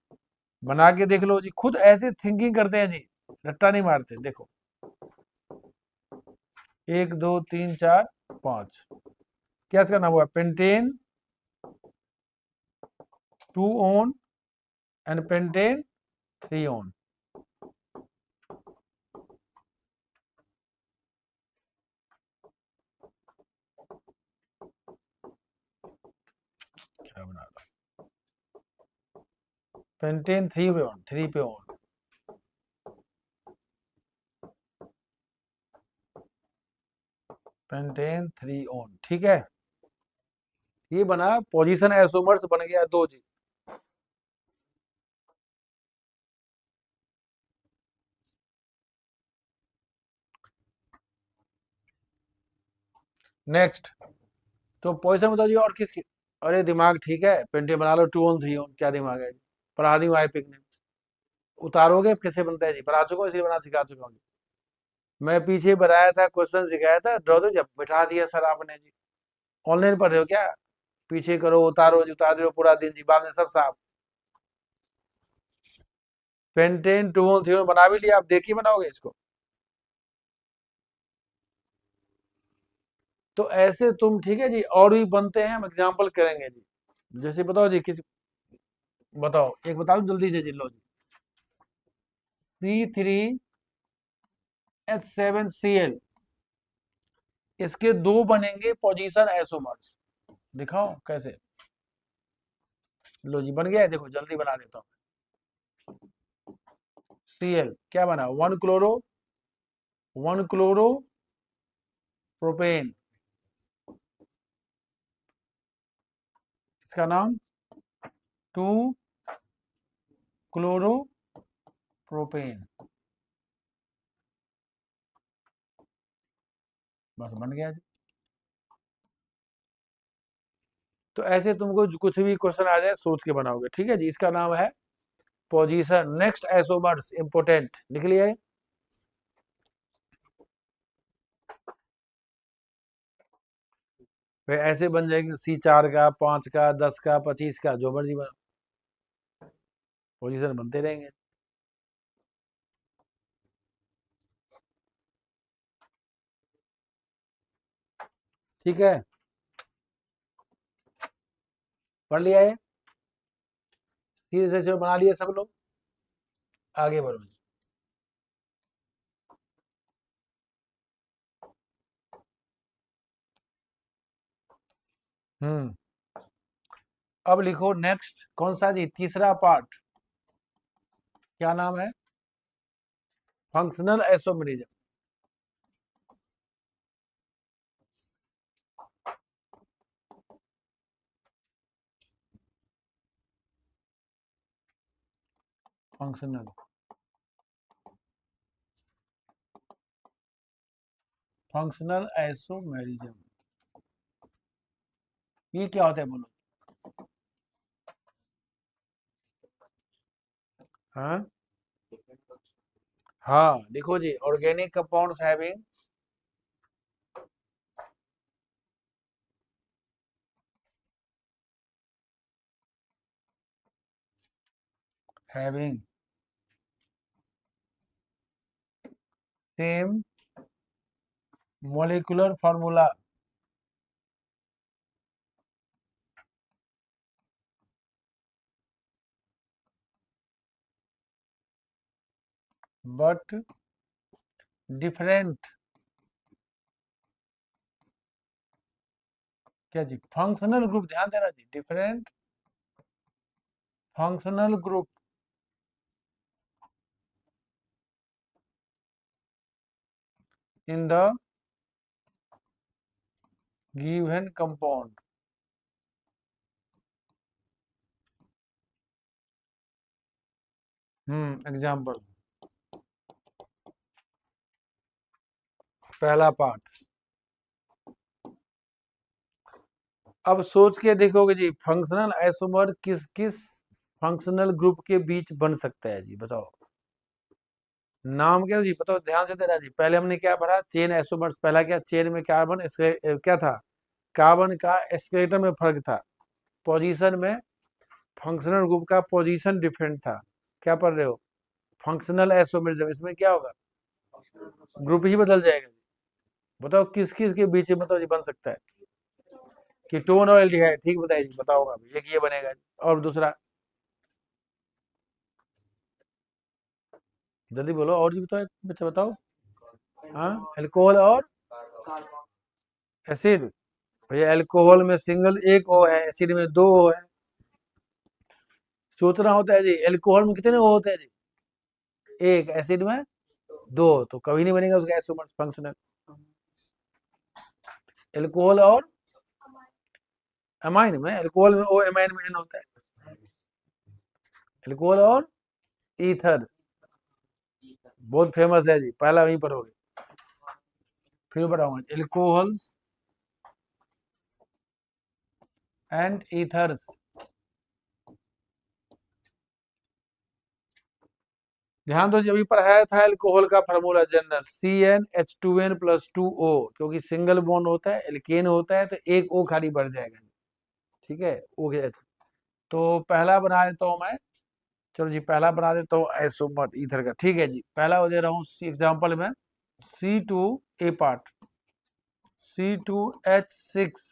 बना के देख लो जी, खुद ऐसे थिंकिंग करते हैं जी, रट्टा नहीं मारते। देखो, एक दो तीन चार पांच, क्या इसका नाम हुआ? Pentane two on and pentane three on. क्या बना रहा? पेंटेन थ्री पे ऑन, थ्री पे ऑन। पेंटेन थ्री ऑन, ठीक है। ये बना, पोजीशन आइसोमर्स बन गया दो जी। नेक्स्ट, तो पोजीशन बताओ जी और किसकी? अरे दिमाग ठीक है, पेंटेन बना लो टू ऑन थ्री ऑन, क्या दिमाग है? पढ़ा दी आई पिक ने, उतारोगे कैसे बनता है जी, पढ़ा चुका हूं, इसलिए बना सिखा चुका हूँ। मैं पीछे बनाया था, क्वेश्चन सिखाया था, ड्रॉ दो, जब बैठा दिया सर आपने जी। ऑनलाइन पढ़ रहे हो क्या? पीछे करो, उतारो जी, उतार दो पूरा दिन जी, बाद में सब साफ। पेंटेन 2 on 3 बना भी लिया, आप देख ही बनाओगे इसको। तो ऐसे तुम, ठीक है जी, और भी बनते हैं, हम एग्जांपल करेंगे जी। जैसे बताओ जी, किसी बताओ, एक बताओ जल्दी से जी, लो जी। C3H7Cl, इसके दो बनेंगे पोजीशन आइसोमर्स। दिखाओ कैसे। लो जी, बन गया है, देखो जल्दी बना देता हूँ। Cl क्या बना, 1 क्लोरो प्रोपेन, इसका नाम 2 क्लोरो प्रोपेन, बस बन गया जी। तो ऐसे तुमको कुछ भी क्वेश्चन आ जाए सोच के बनाओगे, ठीक है जी। इसका नाम है पोजीशन। नेक्स्ट आइसोमर्स इंपोर्टेंट, लिख लिया है। फिर ऐसे बन जाएंगे C4 का, 5 का, 10 का, 25 का, जो मर्जी बना, पोजीशन बनते रहेंगे। ठीक है, पढ़ लिया है, धीरे से बना लिया सब लोग, आगे बढ़ो। हम्म, अब लिखो नेक्स्ट, कौन सा जी, तीसरा पार्ट, क्या नाम है, functional isomerism. Functional functional isomerism, ये क्या होता है बोलो। हाँ हाँ, देखो जी, organic compounds having having same molecular formula but different, क्या जी, फंक्शनल ग्रुप, ध्यान देना जी, different functional group in the given compound. Example, पहला पार्ट। अब सोच के देखोगे जी, फंक्शनल आइसोमर किस किस फंक्शनल ग्रुप के बीच बन सकता है जी, बताओ। नाम क्या जी, बताओ, ध्यान से देना जी। पहले हमने क्या पढ़ा, चेन आइसोमर्स, पहला क्या, चेन में कार्बन क्या था, कार्बन का स्केलेटन में फर्क था, पोजीशन में फंक्शनल ग्रुप का पोजीशन डिफरेंट था। क्या पढ़ रहे हो, फंक्शनल आइसोमरिज्म, इसमें क्या होगा, ग्रुप ही बदल जाएगा। बताओ किस किस के बीच में मतलब जी बन सकता है, कीटोन और एल्डिहाइड, ठीक बताइए जी, बताओ अभी, एक ये बनेगा जी। और दूसरा, जल्दी बोलो, और जी बताओ बच्चा, बताओ। हाँ, अल्कोहल और एसिड, भैया अल्कोहल में सिंगल एक ओ है, एसिड में दो ओ है। सोचना होता है जी, अल्कोहल में कितने ओ होते हैं जी, एक, एसिड में दो, तो कभी नहीं बनेगा उसका आइसोमर्स फंक्शनल। अल्कोहल और अमाइन में, अल्कोहल में ओ, अमाइन में एन होता है। अल्कोहल और ईथर, बहुत फेमस है जी, पहला वहीं पर हो गया, फिर बताऊंगा, अल्कोहल्स एंड ईथर्स। ध्यान दो जी, अभी पढ़ाया था अल्कोहल का फार्मूला जनरल, CnH2n+2O, क्योंकि सिंगल बॉन्ड होता है, एल्केन होता है, तो एक O खाली बढ़ जाएगा, ठीक है, OH। तो पहला बना देता हूं मैं, चलो जी पहला बना देता हूँ आइसोमर ईथर का। ठीक है जी, पहला हो दे रहा हूँ एग्जाम्पल में C2A पार्ट C2H6O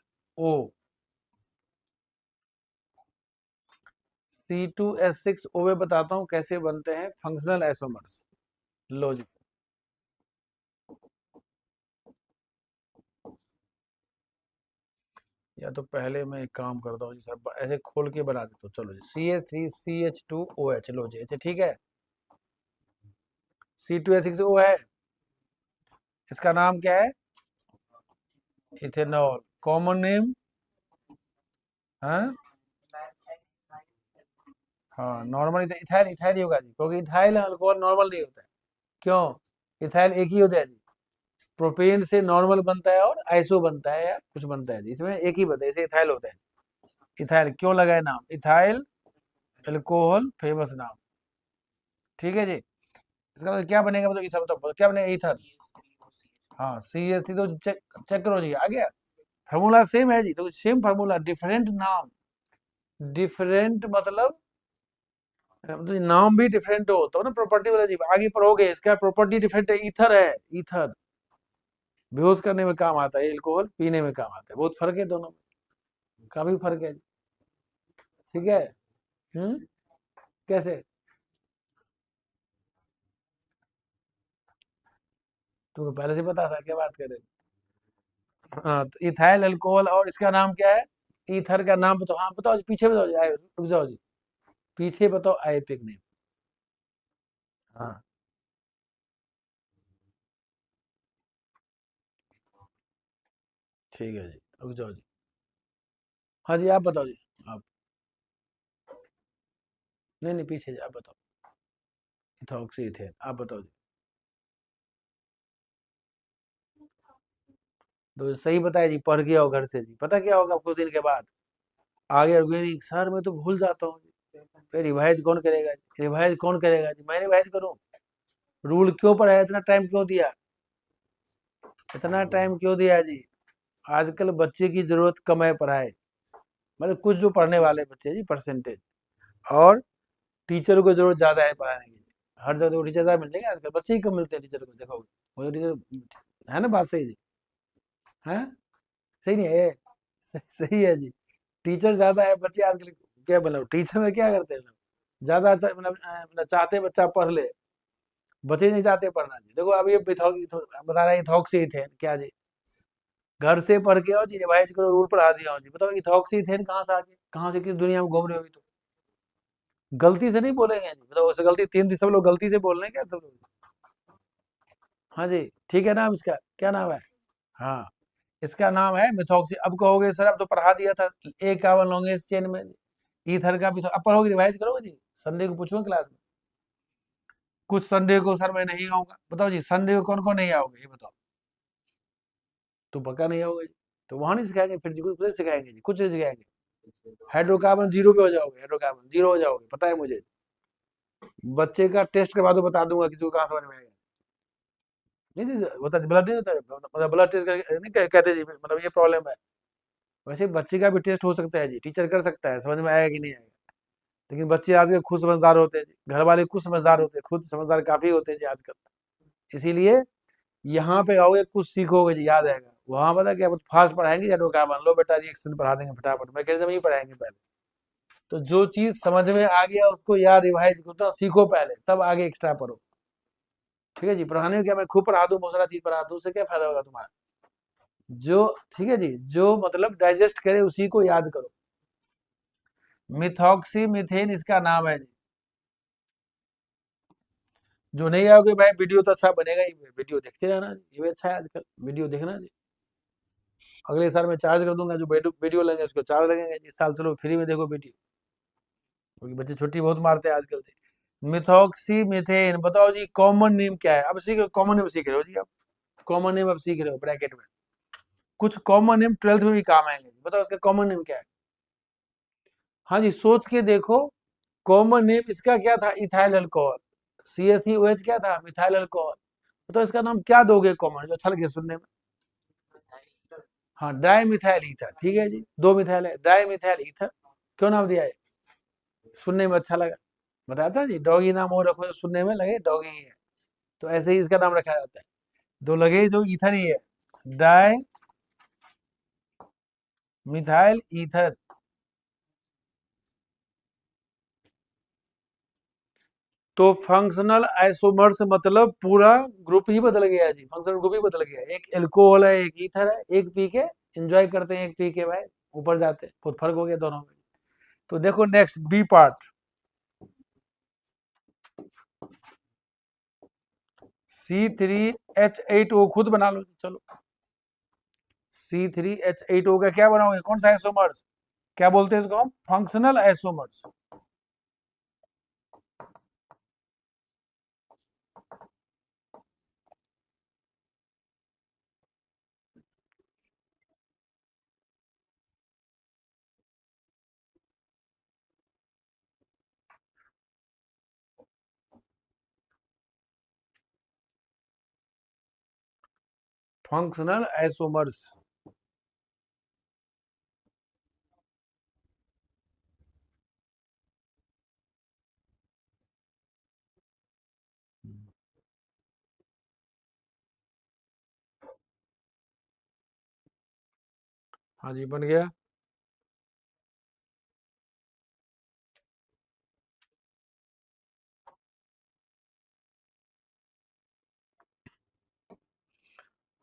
C2H6O में बताता हूँ कैसे बनते हैं फंक्शनल आइसोमर्स। लो जी, या तो पहले मैं एक काम करता हूँ जी सर, ऐसे खोल के बना देता हूँ। चलो जी CH3CH2OH, लो जी अच्छा ठीक है। C2H6O है, इसका नाम क्या है? इथेनॉल। Common name? हाँ हाँ, नॉर्मल इथाइल इथाइल ही होगा जी, क्योंकि इथाइल अल्कोहल नॉर्मल नहीं होता है। क्यों? इथाइल एक ही होता है जी। प्रोपेन से नॉर्मल बनता है और आइसो बनता है या कुछ बनता है जी, इसमें एक ही बनता है, इसे इथाइल होता है। इथाइल क्यों लगा है नाम? इथाइल अल्कोहल फेमस नाम। ठीक है जी, इसका मतलब क्या बनेगा? मतलब ईथर, बताओ क्या बनेगा? ईथर। हाँ CH3 तो चेक चेक करो जी, आ गया। फार्मूला सेम है जी, तो सेम फार्मूला डिफरेंट नाम। डिफरेंट मतलब तो नाम भी डिफरेंट हो तो ना प्रॉपर्टी वाला जी, आगे पढ़ोगे इसका प्रॉपर्टी डिफरेंट है। ईथर है, ईथर बेहोश करने में काम आता है, एल्कोहल पीने में काम आता है। बहुत फर्क है दोनों में, काफी फर्क है। ठीक है। हम्म, कैसे? तुमको पहले से पता था, क्या बात कर रहे थे? हाँ तो इथाइल अल्कोहल, और इसका नाम क्या है? ईथर का नाम बताओ। हाँ बताओ जी, पीछे बताओ जी, रुक जाओ जी, पीछे बताओ आईपिक नेम। हाँ ठीक है जी, रुक जाओ जी। हाँ जी आप बताओ जी। आप नहीं नहीं, पीछे जी, आप बताओ। इथॉक्सी इथेन, आप बताओ जी। तो सही बताया जी, पढ़ के आओ घर से जी, पता क्या होगा कुछ दिन के बाद? आगे ऑर्गेनिक सर मैं तो भूल जाता हूँ जी। फिर रिवाइज कौन करेगा? रिवाइज कौन करेगा जी? मैं रिवाइज करूँ? रूल क्यों पढ़ा है? इतना टाइम क्यों दिया? इतना टाइम क्यों दिया जी? आजकल बच्चे की जरूरत कम है पढ़ाई, मतलब कुछ जो पढ़ने वाले बच्चे हैं जी परसेंटेज, और टीचर को जरूरत ज्यादा है पढ़ाने की। हर जगह तो टीचर ज्यादा मिल जाएंगे, आजकल बच्चे ही कम मिलते हैं टीचर को, देखोगे वो तो टीचर है ना, बात सही जी? है सही नहीं है? सही है जी। टीचर ज्यादा है, बच्चे आजकल क्या मतलब टीचर में क्या करते हैं लोग? ज्यादा मतलब चाहते हैं बच्चा पढ़ ले, बच्चे नहीं चाहते पढ़ना जी। देखो अभी ये बता रहा है इथॉक्सी थे क्या जी? घर से पढ़ के आओ जी, रिवाइज करो, रूल पढ़ा दिया हो जी। बताओ इथॉक्सी इथेन कहाँ से आ गए? कहाँ से, किस दुनिया में घूम रहे हो अभी? तो गलती से नहीं बोलेंगे जी, मतलब उसे गलती तीन थी, सब लोग गलती से बोल रहे हैं क्या सब लोग? हाँ जी ठीक है। नाम इसका क्या नाम है? हाँ इसका नाम है मिथॉक्सी। अब कहोगे सर अब तो पढ़ा दिया था, एक कार्बन लॉन्गेस्ट चेन में ईथर का भी तो अब पढ़ोगे, रिवाइज करोगे जी? संडे को पूछूंगा क्लास में। कुछ संडे को सर मैं नहीं आऊंगा, बताओ जी संडे को कौन कौन नहीं आओगे ये बताओ? तो पक्का नहीं आओगे जी, तो वहां नहीं सिखाएंगे फिर जी, कुछ सिखाएंगे जी? कुछ नहीं सिखाएंगे। हाइड्रोकार्बन जीरो पे हो जाओगे, हाइड्रोकार्बन जीरो हो जाओगे, पता है मुझे। बच्चे का टेस्ट करवा दो, बता दूंगा किसी को कहाँ समझ में आएगा। नहीं नहीं होता, ब्लड नहीं होता, मतलब ब्लड टेस्ट नहीं कहते जी, मतलब ये प्रॉब्लम है। वैसे बच्चे का भी टेस्ट हो सकता है जी, टीचर कर सकता है, समझ में आएगा कि नहीं आएगा। लेकिन बच्चे आजकल खुद समझदार होते हैं जी, घर वाले खुद समझदार होते हैं, खुद समझदार काफी होते हैं जी आजकल। इसीलिए यहाँ पे आओगे कुछ सीखोगे जी, याद आएगा। वहां पता क्या फास्ट पढ़ाएंगे या रोका मान लो बेटा रिएक्शन पढ़ा देंगे फटाफट, मैकेनिज्म ही पढ़ाएंगे पहले। तो जो चीज समझ में आ गया उसको याद रिवाइज करो, सीखो पहले, तब आगे एक्स्ट्रा पढ़ो। ठीक है जी, पढ़ाने को क्या मैं खूब पढ़ा दूं, बहुत सारा चीज पढ़ा दूं, उससे क्या फायदा होगा तुम्हारा? जो ठीक है जी, जो मतलब डाइजेस्ट करे उसी को याद करो। मिथॉक्सी मिथेन इसका नाम है जी। जो नहीं आओगे भाई, वीडियो तो अच्छा बनेगा ही, वीडियो देखते रहना जी, ये भी अच्छा है आजकल, वीडियो देखना जी। अगले साल मैं चार्ज कर दूंगा, जो वीडियो लेंगे उसको चार्ज लगेंगे। इस साल चलो फ्री में देखो वीडियो, क्योंकि बच्चे छुट्टी बहुत मारते हैं आजकल जी। मिथॉक्सी मिथेन, बताओ जी कॉमन नेम क्या है? अब सीख, कॉमन नेम सीख रहे हो जी अब, कॉमन नेम अब सीख रहे हो ब्रैकेट में। कुछ कॉमन नेम 12th में भी काम आएंगे, बताओ उसका कॉमन नेम क्या है? हाँ जी सोच के देखो। कॉमन नेम इसका क्या था? Ethyl alcohol. CH3OH क्या था? Methyl alcohol. तो इसका नाम क्या दोगे कॉमन, जो अच्छा लगे सुनने में? हाँ डाई मिथाइल ईथर, ठीक है जी, दो मिथाइल है, डाई मिथाइल ईथर। क्यों नाम दिया है? सुनने में अच्छा लगा, बताया था जी, डॉगी नाम और रखो जो सुनने में लगे डॉगी ही है, तो ऐसे ही इसका नाम रखा जाता है। तो लगे जो ईथर ही है, डाई मिथाइल ईथर। तो फंक्शनल आइसोमर्स मतलब पूरा ग्रुप ही बदल गया जी, फंक्शनल ग्रुप ही बदल गया। एक एल्कोहल है, एक ईथर है, एक पी के एंजॉय करते हैं, एक पी के भाई ऊपर जाते हैं, बहुत फर्क हो गया दोनों में। तो देखो नेक्स्ट बी पार्ट, C3H8O खुद बना लो चलो। C3H8O का क्या बनाओगे, कौन सा आइसोमर्स, क्या बोलते हैं इसको हम, फंक्शनल आइसोमर्स। Functional isomers. हाँ जी बन गया।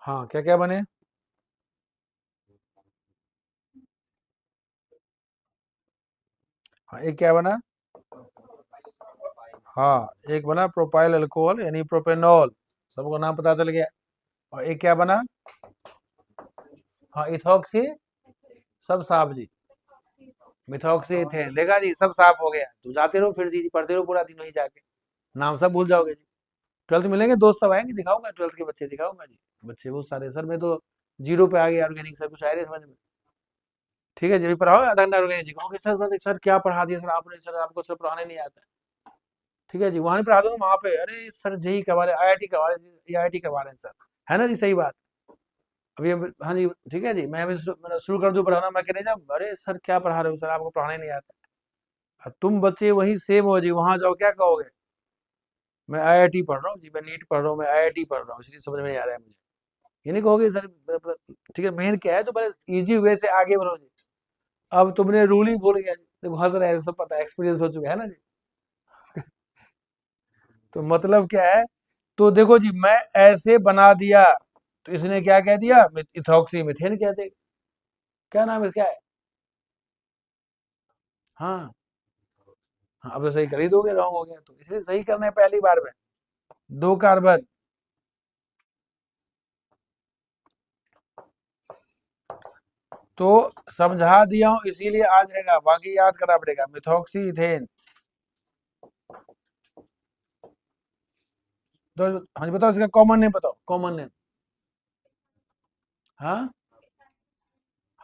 हाँ क्या क्या बने, हाँ एक क्या बना, हाँ एक बना प्रोपाइल अल्कोहल यानी प्रोपेनॉल, सबको नाम पता चल गया। और एक क्या बना, हाँ इथॉक्सी, सब साफ जी, मिथॉक्सी इथेन, देखा जी सब साफ हो गया। तुम जाते रहो फिर जी, पढ़ते रहो पूरा दिन वही जाके, नाम सब भूल जाओगे जी। 12th मिलेंगे, दोस्त सब आएंगे, दिखाऊंगा 12th के बच्चे, दिखाऊंगा जी, बच्चे बहुत सारे, सर मैं तो जीरो पे आ गया ऑर्गेनिक, सर कुछ आया नहीं समझ में। ठीक है जी, अभी पढ़ाओ आधा घंटा ऑर्गेनिक जी, कहोगे सर मतलब सर क्या पढ़ा दिया सर आपने, सर आपको सर पढ़ाने नहीं आता। ठीक है जी, वहां नहीं पढ़ा दूंगा, वहां पे अरे सर जेई करवा रहे, आईआईटी करवा रहे, आईआईटी करवा रहे हैं सर, है ना जी सही बात। अभी हाँ जी ठीक है जी, मैं अभी मतलब शुरू कर दूं पढ़ाना, मैं कहने जाऊँ अरे सर क्या पढ़ा रहे हो सर आपको पढ़ाने नहीं आता। और तुम बच्चे वही सेम हो जी, वहां जाओ क्या कहोगे, मैं आईआईटी पढ़ रहा हूँ जी, मैं नीट पढ़ रहा हूँ, मैं आईआईटी पढ़ रहा हूँ, इसलिए समझ में नहीं आ रहा है मुझे। ये नहीं कहोगे सर ठीक है मेन क्या है, तो पहले इजी वे से आगे बढ़ो जी। अब तुमने रूल ही भूल गया जी, देखो हंस रहे हैं, सब पता है, एक्सपीरियंस हो चुका है ना जी। तो मतलब क्या है, तो देखो जी मैं ऐसे बना दिया, तो इसने क्या कह दिया, इथॉक्सी मिथेन कह दे, क्या नाम इसका है, हाँ। हाँ अब तो सही कर ही दोगे, रॉन्ग हो गया तो, इसलिए सही करना है पहली बार में। दो कार्बन, तो समझा दिया हूं इसीलिए आ जाएगा, बाकी याद करना पड़ेगा, मिथॉक्सी इथेन। तो हाँ जी बताओ, इसका कॉमन नेम बताओ, कॉमन नेम। हाँ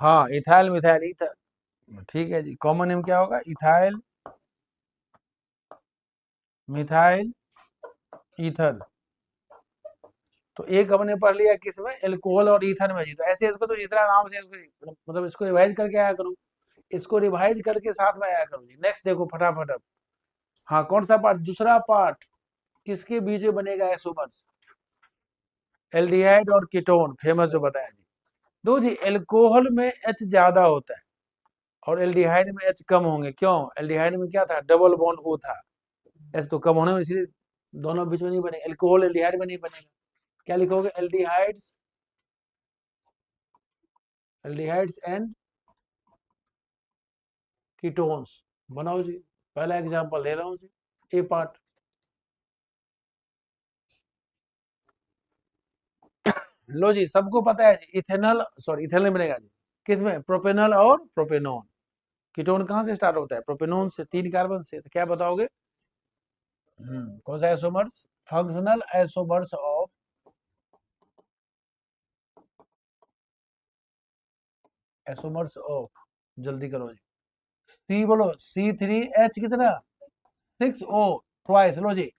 हाँ इथाइल मिथाइल ईथर, ठीक है जी, कॉमन नेम क्या होगा, इथाइल मिथाइल ईथर। तो एक हमने पढ़ लिया किसमें, एल्कोहल और ईथर में जी। तो ऐसे इसको तो जितना नाम से इसको मतलब इसको रिवाइज करके आया करो, इसको रिवाइज करके साथ में आया करो जी। नेक्स्ट देखो फटाफट अब, हाँ कौन सा पार्ट, दूसरा पार्ट, किसके बीच में बनेगा आइसोमर्स, एल्डिहाइड और कीटोन, फेमस जो बताया जी। दो जी, एल्कोहल में एच ज्यादा होता है और एल्डिहाइड में एच कम होंगे, क्यों, एल्डिहाइड में क्या था, डबल बॉन्ड ओ था, एच तो कम होने में, इसलिए दोनों बीच में नहीं बने, एल्कोहल एल्डिहाइड में नहीं बनेगा। क्या लिखोगे, एल्डिहाइड्स, एल्डिहाइड्स एंड कीटोन्स, बनाओ जी। पहला एग्जांपल ले रहा हूँ जी, ए पार्ट, लो जी सबको पता है जी, इथेनॉल सॉरी इथेनॉल नहीं बनेगा जी, किसमें, प्रोपेनॉल और प्रोपेनॉन। कीटोन कहाँ से स्टार्ट होता है, प्रोपेनॉन से, 3 कार्बन से, तो क्या बताओगे, कौन सा isomers, functional isomers of, isomers of, जल्दी करो जी, सी बोलो, C3H कितना, 6O, ट्वाइस, लो जी।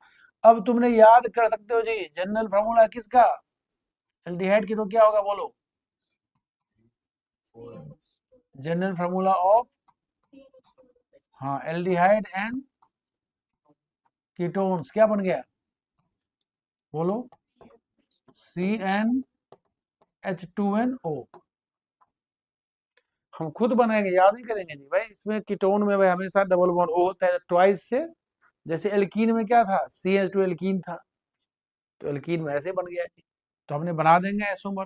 अब तुमने याद कर सकते हो जी जनरल फार्मूला किसका, एल्डिहाइड की, तो क्या होगा बोलो, जनरल फार्मूला ऑफ, हाँ एल्डिहाइड एंड कीटोन्स क्या बन गया, बोलो, CnH2nO। हम खुद बनाएंगे, याद नहीं करेंगे जी भाई, इसमें कीटोन में भाई हमेशा डबल बॉन्ड O होता है ट्वाइस से। जैसे एल्कीन में क्या था, CH2 एल्कीन था, तो एल्कीन में ऐसे बन गया जी, तो हमने बना देंगे आइसोमर।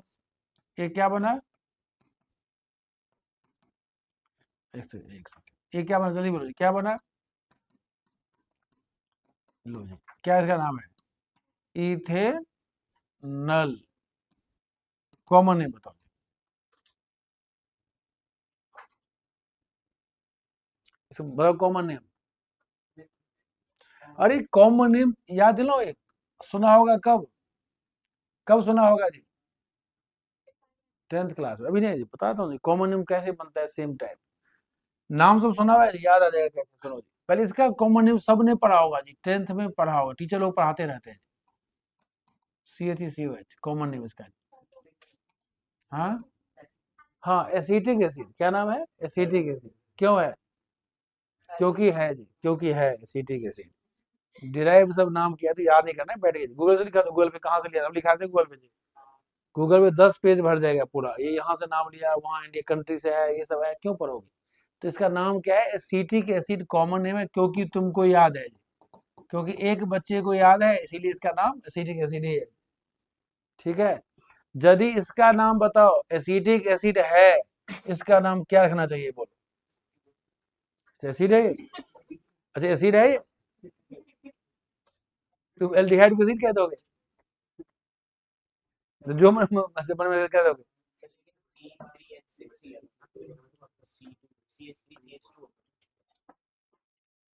ये क्या बना, एक सेकंड, ये क्या बना, जल्दी बोलो क्या बना, लो जी, क्या इसका नाम है, इथेनल। कॉमन नेम बताओ, इसको बताओ कॉमन नेम। अरे कॉमन नेम याद दिलाओ, एक सुना होगा, कब कब सुना होगा जी, 10th क्लास में। अभी नहीं जी, बताता हूँ जी कॉमन नेम कैसे बनता है, सेम टाइप, नाम सब सुना हुआ है, याद आ जाएगा कैसे, सुनो जी, पहले इसका कॉमन नेम सबने पढ़ा होगा जी, 10th में पढ़ा होगा, टीचर लोग पढ़ाते रहते हैं, CHECOH कॉमन नेम इसका। हाँ हाँ, एसिटिक एसिड, क्या नाम है, एसिटिक एसिड, क्यों है, क्योंकि है जी, क्योंकि है एसिटिक एसिड। डिराइव सब नाम किया तो याद नहीं करना है, बैठ गए गूगल से लिखा, तो गूगल पे कहाँ से लिया, अब लिखा थे गूगल पे जी, गूगल पे 10 पेज भर जाएगा पूरा, ये यहाँ से नाम लिया, वहाँ इंडिया कंट्री से है, ये सब है, क्यों पढ़ोगे। तो इसका नाम क्या है, एसिटिक एसिड कॉमन नेम है, क्योंकि तुमको याद है, क्योंकि एक बच्चे को याद है, इसीलिए इसका नाम एसिटिक एसिड ही है, ठीक है। यदि इसका नाम बताओ एसिटिक एसिड है, इसका नाम क्या रखना चाहिए, बोलो, एसिड है, अच्छा एसिड है, तुम एल्डिहाइड को एसिड कह दोगे, तो जो मन से मन में कह दोगे,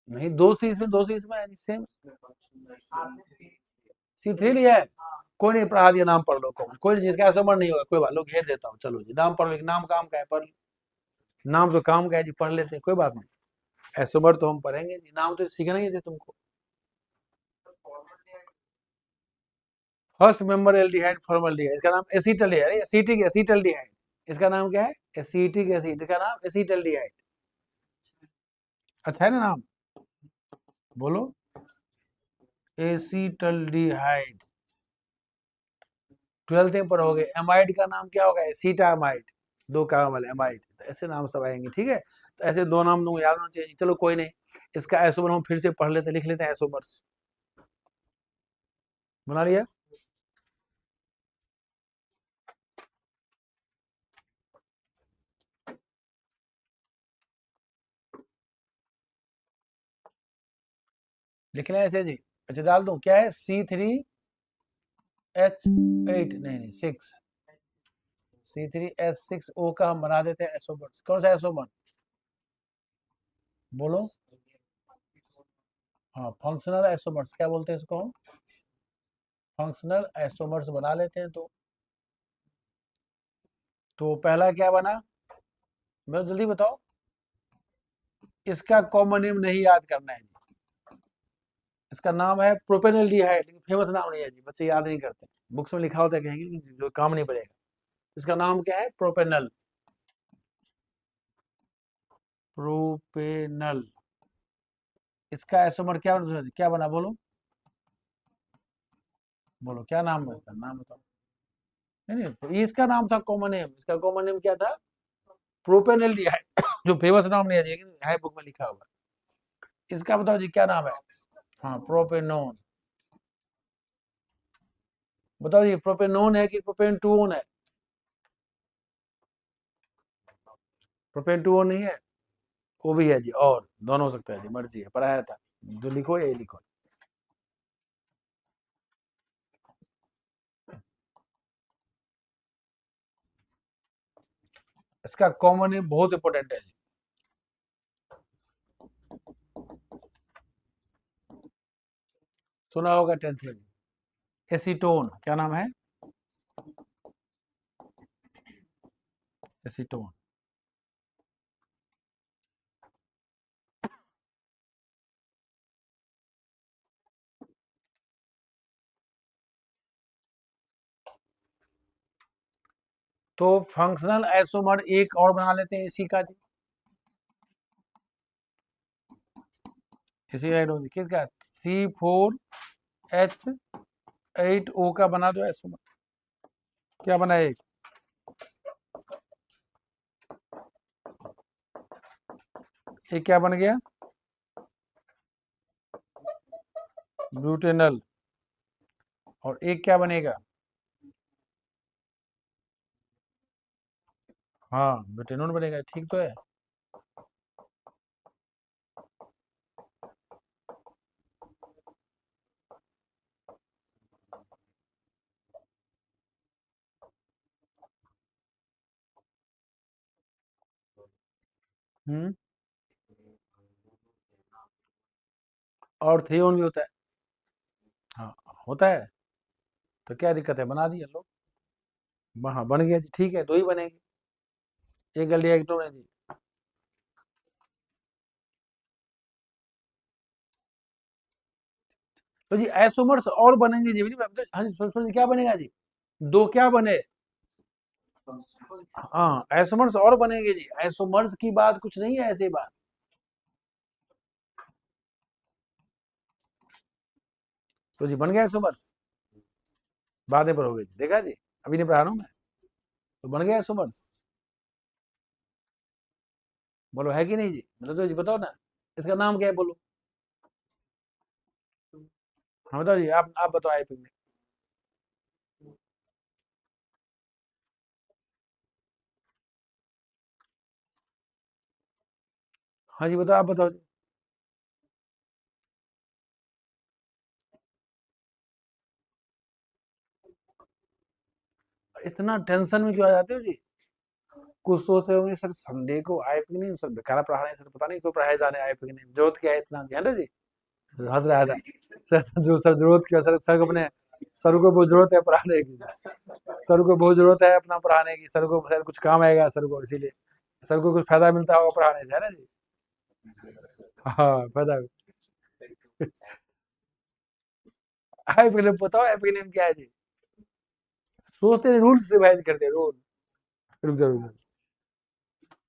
नहीं, दो सी इसमें है, सेम, C3 लिया है, कोई नहीं, पढ़ा दिया, नाम पढ़ लो, कोई जिसका ऐसा मन नहीं होगा, कोई बात, लोग घेर देता हूँ, चलो जी, नाम पढ़ लो, नाम काम का है, पढ़, नाम तो काम का है जी, पढ़ लेते हैं, कोई बात नहीं, ऐसोबर तो हम पढ़ेंगे जी, नाम तो सीखना ही है तुमको। फर्स्ट मेंबर एल्डिहाइड फॉर्मल्डिहाइड, इसका नाम एसिटल्डिहाइड, एसिटिक एसिटल्डिहाइड, इसका नाम क्या है, एसिटिक एसिड, इसका नाम एसिटल्डिहाइड, अच्छा है ना नाम, बोलो, एसिटल्डिहाइड। 12th में पढ़ोगे, एमाइड का नाम क्या होगा, एसीटामाइड, दो कार्बन वाले एमाइड, तो ऐसे नाम सब आएंगे, ठीक है, तो ऐसे दो नाम तुमको याद होना चाहिए, चलो कोई नहीं, इसका आइसोमर हम फिर से पढ़ लेते, लिख लेते हैं, आइसोमर्स बना लिया, लिखना है ऐसे जी, अच्छा डाल दूं, क्या है, C3H8, नहीं 6, C3H6O का हम बना देते हैं आइसोमर, कौन सा आइसोमर, बोलो, हाँ फंक्शनल आइसोमर्स, क्या बोलते हैं इसको हम, फंक्शनल आइसोमर्स बना लेते हैं, तो पहला क्या बना, मैं जल्दी बताओ, इसका कॉमन नेम नहीं याद करना है, इसका नाम है प्रोपेनल्डिहाइड, लेकिन फेमस नाम नहीं है जी, बच्चे याद नहीं करते, बुक्स में लिखा होता है कहेंगे, जो काम नहीं पड़ेगा, इसका नाम क्या है, प्रोपेनल, प्रोपेनल, इसका आइसोमर क्या बना, बोलो, बोलो क्या नाम है, इसका नाम बताओ, नहीं नहीं, तो ये इसका नाम था कॉमन नेम, इसका कॉमन नेम क्या था, प्रोपेनल्डिहाइड, जो फेमस नाम नहीं है जी, लेकिन है बुक में लिखा हुआ, इसका बताओ जी क्या नाम है, हाँ प्रोपेनोन, बताओ जी प्रोपेनोन है कि प्रोपेन टूओन है, प्रोपेन टूओन नहीं है, वो भी है जी, और दोनों हो सकता है जी, मर्जी है, पढ़ाया था, जो लिखो यही लिखो, इसका कॉमन नेम बहुत इंपॉर्टेंट है जी, सुना होगा 10th में, एसीटोन, क्या नाम है, एसीटोन, तो फंक्शनल आइसोमर एक और बना लेते हैं इसी का जी, इसी हाइड्रोजन किसका, C4H8O का बना दो आइसोमर। क्या बना एक? एक क्या बन गया? ब्यूटेनल। और एक क्या बनेगा? हाँ, ब्यूटेनोन बनेगा। ठीक तो है। हम्म। और थियोन भी होता है। हाँ, होता है। तो क्या दिक्कत है? बना दिया लोग। हाँ, बन गया जी। ठीक है, दो ही बनेंगे। एक गल एक तो नहीं जी। तो जी आइसोमर्स और बनेंगे जी। हाँ जी, जी क्या बनेगा जी? दो क्या बने? हाँ, आइसोमर्स और बनेंगे जी। आइसोमर्स की बात कुछ नहीं है, ऐसी बात। तो जी बन गया आइसोमर्स। बाद में पढ़ोगे जी, देखा जी। अभी नहीं पढ़ा रहा हूँ मैं। तो बन गया आइसोमर्स। बोलो है कि नहीं जी? मतलब तो जी बताओ ना, इसका नाम क्या है बोलो। हाँ बताओ जी, आप बताओ आई पिकनिक। हाँ जी बताओ, आप बताओ जी। इतना टेंशन में क्यों आ जाते हो जी? कुछ सोचते होंगे सर संडे को आए पिकनिक, सर बेकार पढ़ा रहे हैं सर, पता नहीं क्यों पढ़ाए जाने आए पिकनिक, जरूरत क्या है इतना, है ना जी? हंस रहा था सर। जो सर जरूरत क्या सर, सर को अपने सर को बहुत जरूरत है पढ़ाने की। सर को बहुत जरूरत है अपना पढ़ाने की। सर को सर कुछ काम आएगा सर को, इसीलिए सर को कुछ फायदा मिलता होगा पढ़ाने से, है ना जी? हाँ, फायदा। हाई फिल्म बताओ, हाई फिल्म क्या है जी? सोचते रूल से बहस करते रूल। रुक जा रुक जा।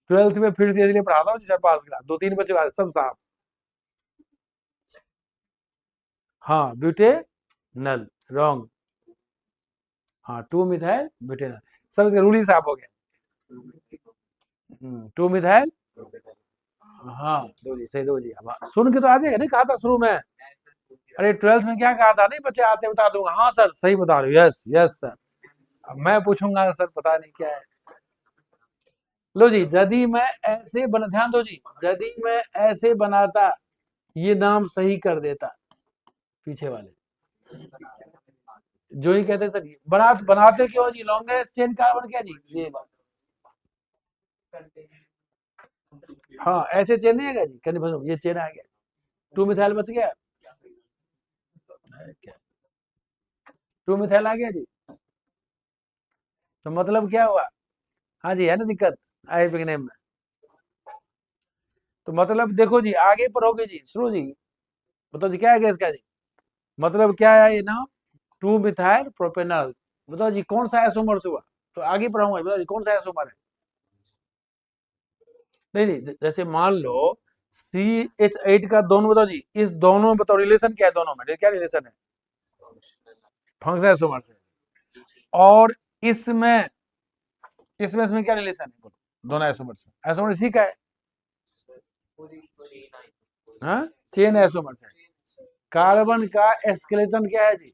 12th में फिर से इसलिए पढ़ाता हूँ जी सर, पास क्लास दो तीन बच्चों का सब साहब। हाँ, ब्यूटे नल रॉन्ग। हाँ, 2 मिथाइल ब्यूटेनल। सर इसका रूल ही साफ हो गया। 2 मिथाइल। हाँ, दो जी, सही दो जी। अब सुन के तो आ जाएगा। नहीं कहा था शुरू में? अरे 12th में क्या कहा था? नहीं बच्चे आते बता दूंगा। हाँ सर सही बता रहे हो। Yes yes sir. अब मैं पूछूंगा सर, पता नहीं क्या है। लो जी, यदि मैं ऐसे बन, ध्यान दो जी, यदि मैं ऐसे बनाता, ये नाम सही कर देता पीछे वाले। जो ही कहते सर बनाते क्यों जी? लॉन्गेस्ट चेन कार्बन क्या जी? ये बात। हाँ, ऐसे चेन नहीं आएगा जी। कन्फर्म ये चेन आ गया। 2 मिथाइल बच गया। 2 मिथाइल आ गया जी। तो मतलब क्या हुआ? हाँ जी, है ना दिक्कत आई नेम में? तो मतलब देखो जी, आगे पढ़ोगे जी। सुनो जी, बताओ जी क्या है इसका जी? मतलब क्या है ये नाम? 2 मिथाइल प्रोपेनल। बताओ जी कौन सा आइसोमर हुआ? तो आगे पढ़ाऊंगा, बताओ जी कौन सा आइसोमर है? नहीं नहीं, जैसे मान लो CH8 का दोनों, बताओ जी इस दोनों में बताओ रिलेशन क्या है? दोनों में क्या रिलेशन है? फंक्शन आइसोमर से। और इसमें इसमें क्या रिलेशन है बोलो? दोनों आइसोमर से। आइसोमर इसी का है। हाँ, चेन आइसोमर से। कार्बन का स्केलेटन क्या है जी?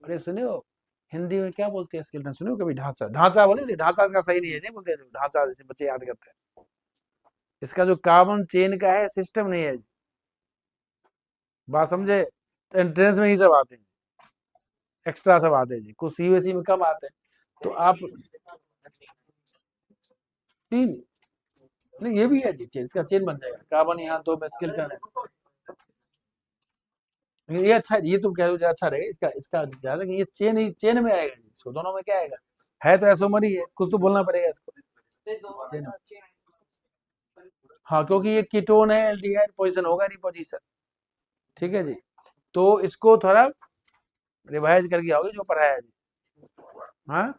अरे सुने हो, हिंदी में क्या बोलते हैं स्केलेटन? सुने हो कभी? ढांचा। ढांचा बोले नहीं, ढांचा का सही नहीं है, नहीं बोलते ढांचा, जैसे बच्चे याद करते हैं। इसका जो कार्बन चेन का है सिस्टम नहीं है। बात समझे? तो एंट्रेंस में ही सब आते हैं, एक्स्ट्रा सब आते हैं जी। कुछ CBSE में कम आते हैं। तो आप तीन, नहीं ये भी है जी चेन, इसका चेन बन जाएगा। कार्बन यहाँ दो में स्केलेटन है। ये अच्छा है, ये तुम कह रहे हो अच्छा रहेगा। इसका इसका ज्यादा ये चेन ही चेन में आएगा जी। इसको दोनों में क्या आएगा? है तो ऐसोमर ही है, कुछ तो बोलना पड़ेगा इसको। चेन। हाँ, क्योंकि ये कीटोन है, एल्डिहाइड पोजीशन होगा नहीं पोजीशन। ठीक है जी। तो इसको थोड़ा रिवाइज करके आओगे जो पढ़ाया है जी। हाँ